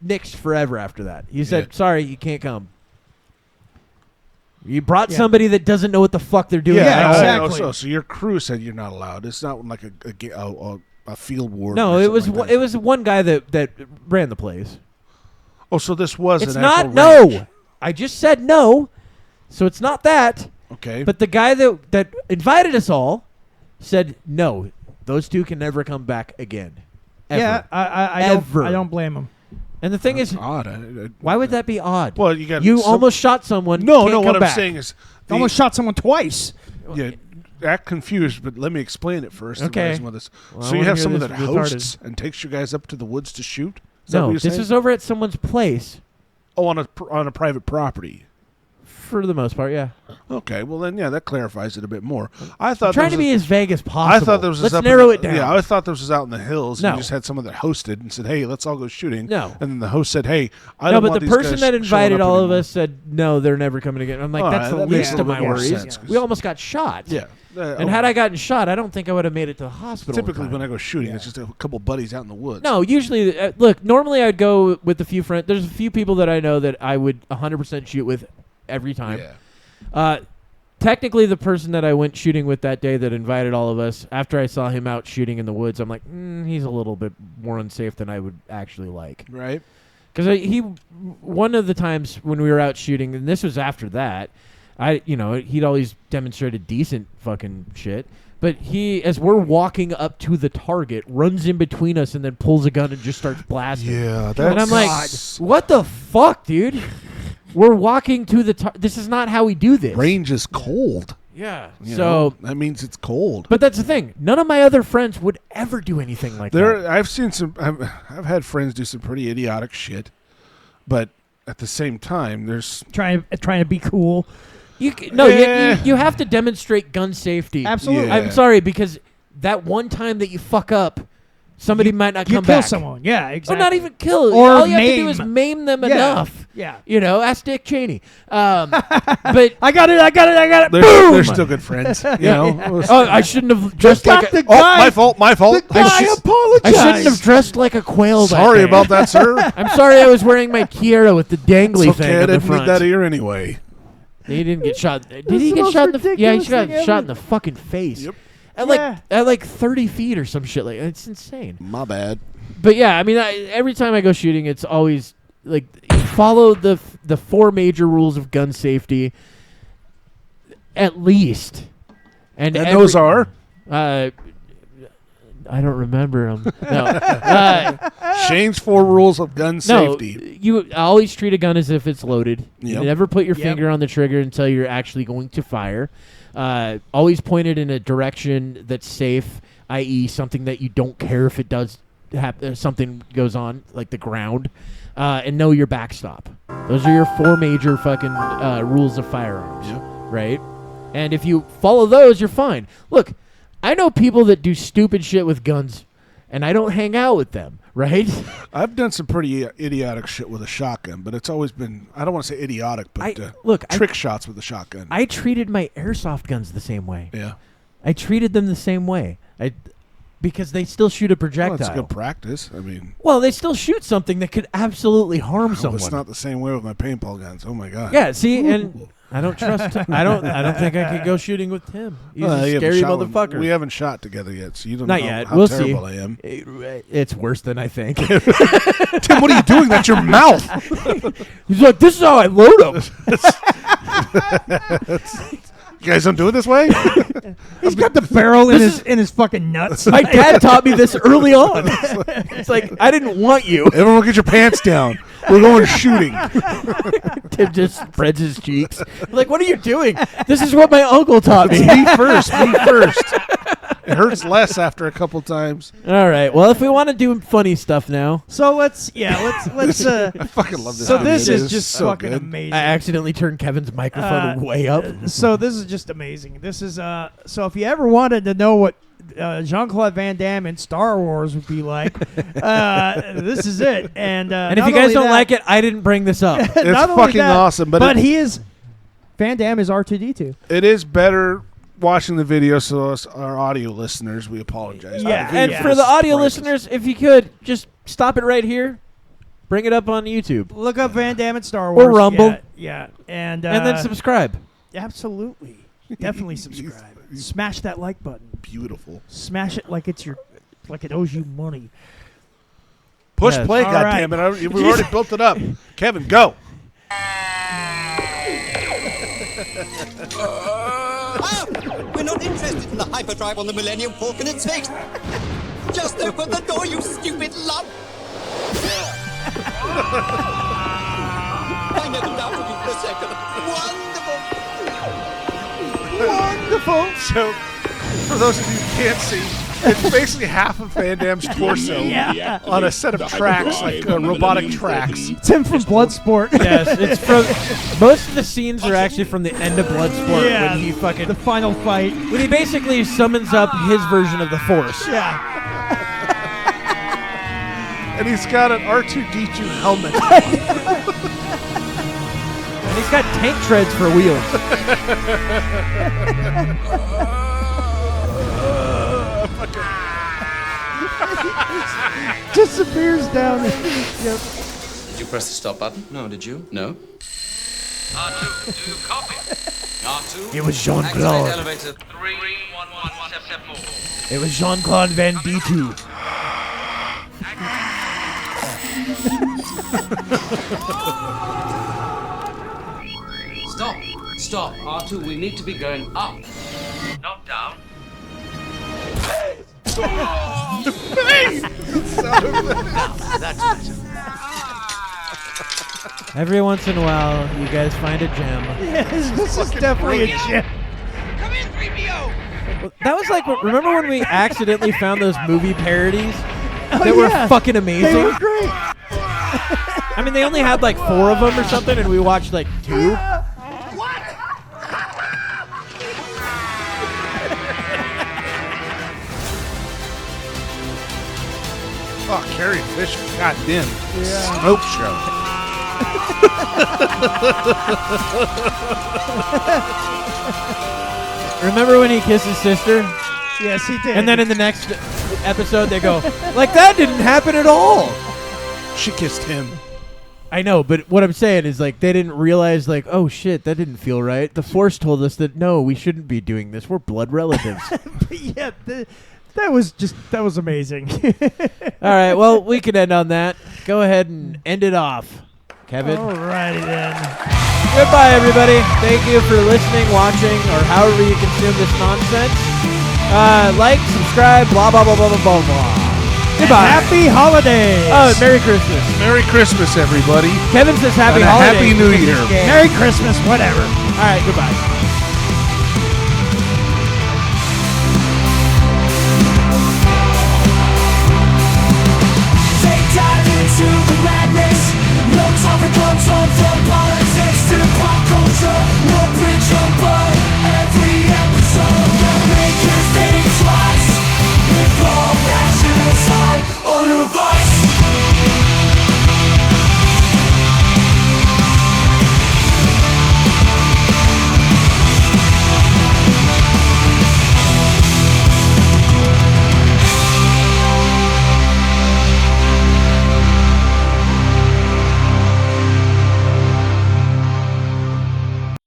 nixed forever after that. He said, sorry, you can't come. You brought somebody that doesn't know what the fuck they're doing. Yeah, exactly. So your crew said you're not allowed. It's not like a field war. No, it was it was one guy that ran the place. Oh, so this was It's an not actual range. no. I just said no, so it's not that. Okay. But the guy that invited us all said no. Those two can never come back again. Ever. Yeah, I don't blame him. And the thing is, odd. Why would that be odd? Well, you almost shot someone. No, can't what come I'm back. saying is, Almost shot someone twice. Yeah, act confused, but let me explain it first. Okay. Well, I so you wanna have hear someone this that retarded. hosts and takes you guys up to the woods to shoot? Is that what No, you're this saying? is over at someone's place. Oh, on a private property. For the most part, yeah. Okay, well then, yeah, that clarifies it a bit more. I thought I'm trying to be as vague as possible. I thought there was Let's up narrow in it the, down. Yeah, I thought this was out in the hills. No. And you just had someone that hosted and said, "Hey, let's all go shooting." No. And then the host said, "Hey, I no, don't but want the these person guys that showing invited up all of anymore." us said no, they're never coming again. I'm like, All that's right, the that makes least a of little my more worries. sense, 'cause- We almost got shot. Yeah. And had I gotten shot, I don't think I would have made it to the hospital. Typically, when I go shooting, it's just a couple buddies out in the woods. No, usually, look, normally I'd go with a few friends. There's a few people that I know that I would 100% shoot with every time. Yeah. Technically, the person that I went shooting with that day that invited all of us, after I saw him out shooting in the woods, I'm like, he's a little bit more unsafe than I would actually like. Right. Because one of the times when we were out shooting, and this was after that, he'd always demonstrated decent fucking shit. But as we're walking up to the target, runs in between us and then pulls a gun and just starts blasting. Yeah, and I'm like, what the fuck, dude? We're walking to the target. This is not how we do this. Range is cold. Yeah. You So know, that means it's cold. But that's the thing. None of my other friends would ever do anything like that. I've seen I've had friends do some pretty idiotic shit, but at the same time, there's trying to be cool. You have to demonstrate gun safety. Absolutely. Yeah. I'm sorry, because that one time that you fuck up, somebody might not come back. You kill someone. Yeah, exactly. Or not even kill. Or all you maim. have to do is maim them enough. Yeah. Ask Dick Cheney. But I got it. they're Boom! still good friends. You know. I shouldn't have dressed like a... My fault. The guy apologized. I shouldn't have dressed like a quail. Sorry that day. about that, sir. I'm sorry I was wearing my Kiara with the dangly It's thing okay, I on the didn't front. need that ear anyway. He didn't get shot. Did That's he the get most shot in the? Yeah, he ridiculous got thing shot ever. in the fucking face. Yep. At like 30 feet or some shit like. It's insane. My bad. But yeah, I mean, every time I go shooting, it's always like follow the 4 major rules of gun safety. At least, and those are. I don't remember them. No. Shane's 4 rules of gun safety. You always treat a gun as if it's loaded. Yep. You never put your finger on the trigger until you're actually going to fire. Always point it in a direction that's safe, i.e. something that you don't care if it does something goes on, like the ground. And know your backstop. Those are your 4 major fucking rules of firearms. Yep. Right? And if you follow those, you're fine. Look, I know people that do stupid shit with guns, and I don't hang out with them, right? I've done some pretty idiotic shit with a shotgun, but it's always been, I don't want to say idiotic, but trick shots with a shotgun. I treated my airsoft guns the same way. Yeah. I treated them the same way. Because they still shoot a projectile. Well, it's good practice. I mean, well, they still shoot something that could absolutely harm someone. It's not the same way with my paintball guns. Oh my god. Yeah, see, and I don't trust. I don't think I could go shooting with Tim. He's a scary motherfucker. We haven't shot together yet, so you don't not know yet. how We'll terrible see. I am. It's worse than I think. Tim, what are you doing? That's your mouth. He's like, this is how I load them. You guys don't do it this way? He's got the barrel in his fucking nuts. My dad taught me this early on. It's like, I didn't want you. Everyone get your pants down. We're going shooting. Tim just spreads his cheeks. Like, what are you doing? This is what my uncle taught me. Me first. It hurts less after a couple times. All right. Well, if we want to do funny stuff now. So let's I fucking love this. So this is just so fucking good. amazing. I accidentally turned Kevin's microphone way up. So this is just amazing. This is so if you ever wanted to know what Jean-Claude Van Damme in Star Wars would be like, this is it. And if you guys don't like it, I didn't bring this up. It's fucking awesome. But he is Van Damme is R2-D2. It is better watching the video, so us, our audio listeners, we apologize. Yeah, and for the audio listeners, if you could, just stop it right here. Bring it up on YouTube. Look up Van Damme in Star Wars. Or Rumble. Yeah. And then subscribe. Absolutely. Definitely subscribe. Smash that like button. Beautiful. Smash it like it owes you money. Push Yes. play, All goddammit. We've already built it up. Kevin, go. We're not interested in the hyperdrive on the Millennium Falcon it's fixed. Just open the door, you stupid lump. I never doubted you for a second. Wonderful. Wonderful. So, for those of you who can't see, it's basically half of Van Damme's torso on a set of tracks, like robotic tracks. It's him from Bloodsport. Yes, it's from. Most of the scenes are actually from the end of Bloodsport when he fucking the final fight. When he basically summons up his version of the Force. Yeah. And he's got an R2-D2 helmet. And he's got tank treads for wheels. Disappears down. Yep. Did you press the stop button? No, did you? No. R2, do you copy? R2. It was Jean-Claude. Elevator 31174. It was Jean-Claude Van D2. Stop. R2, we need to be going up. Not down. That's better. Every once in a while, you guys find a gem. Yes, this is definitely a gem. Come in, 3PO. That was like, remember when we accidentally found those movie parodies that were fucking amazing? They were great. I mean, they only had like 4 of them or something, and we watched like 2. Oh, Carrie Fisher, goddamn. Smoke show. Remember when he kissed his sister? Yes, he did. And then in the next episode, they go, like, that didn't happen at all. She kissed him. I know, but what I'm saying is, like, they didn't realize, like, oh, shit, that didn't feel right. The Force told us that, no, we shouldn't be doing this. We're blood relatives. Yeah, that was amazing. All right, well, we can end on that. Go ahead and end it off, Kevin. All righty then. Goodbye, everybody. Thank you for listening, watching, or however you consume this nonsense. Like, subscribe, blah, blah, blah, blah, blah, blah, blah. Goodbye. Happy holidays. Oh, and Merry Christmas. Merry Christmas, everybody. Kevin says Happy And a Holidays. Happy New Year. Merry Christmas, whatever. All right, goodbye.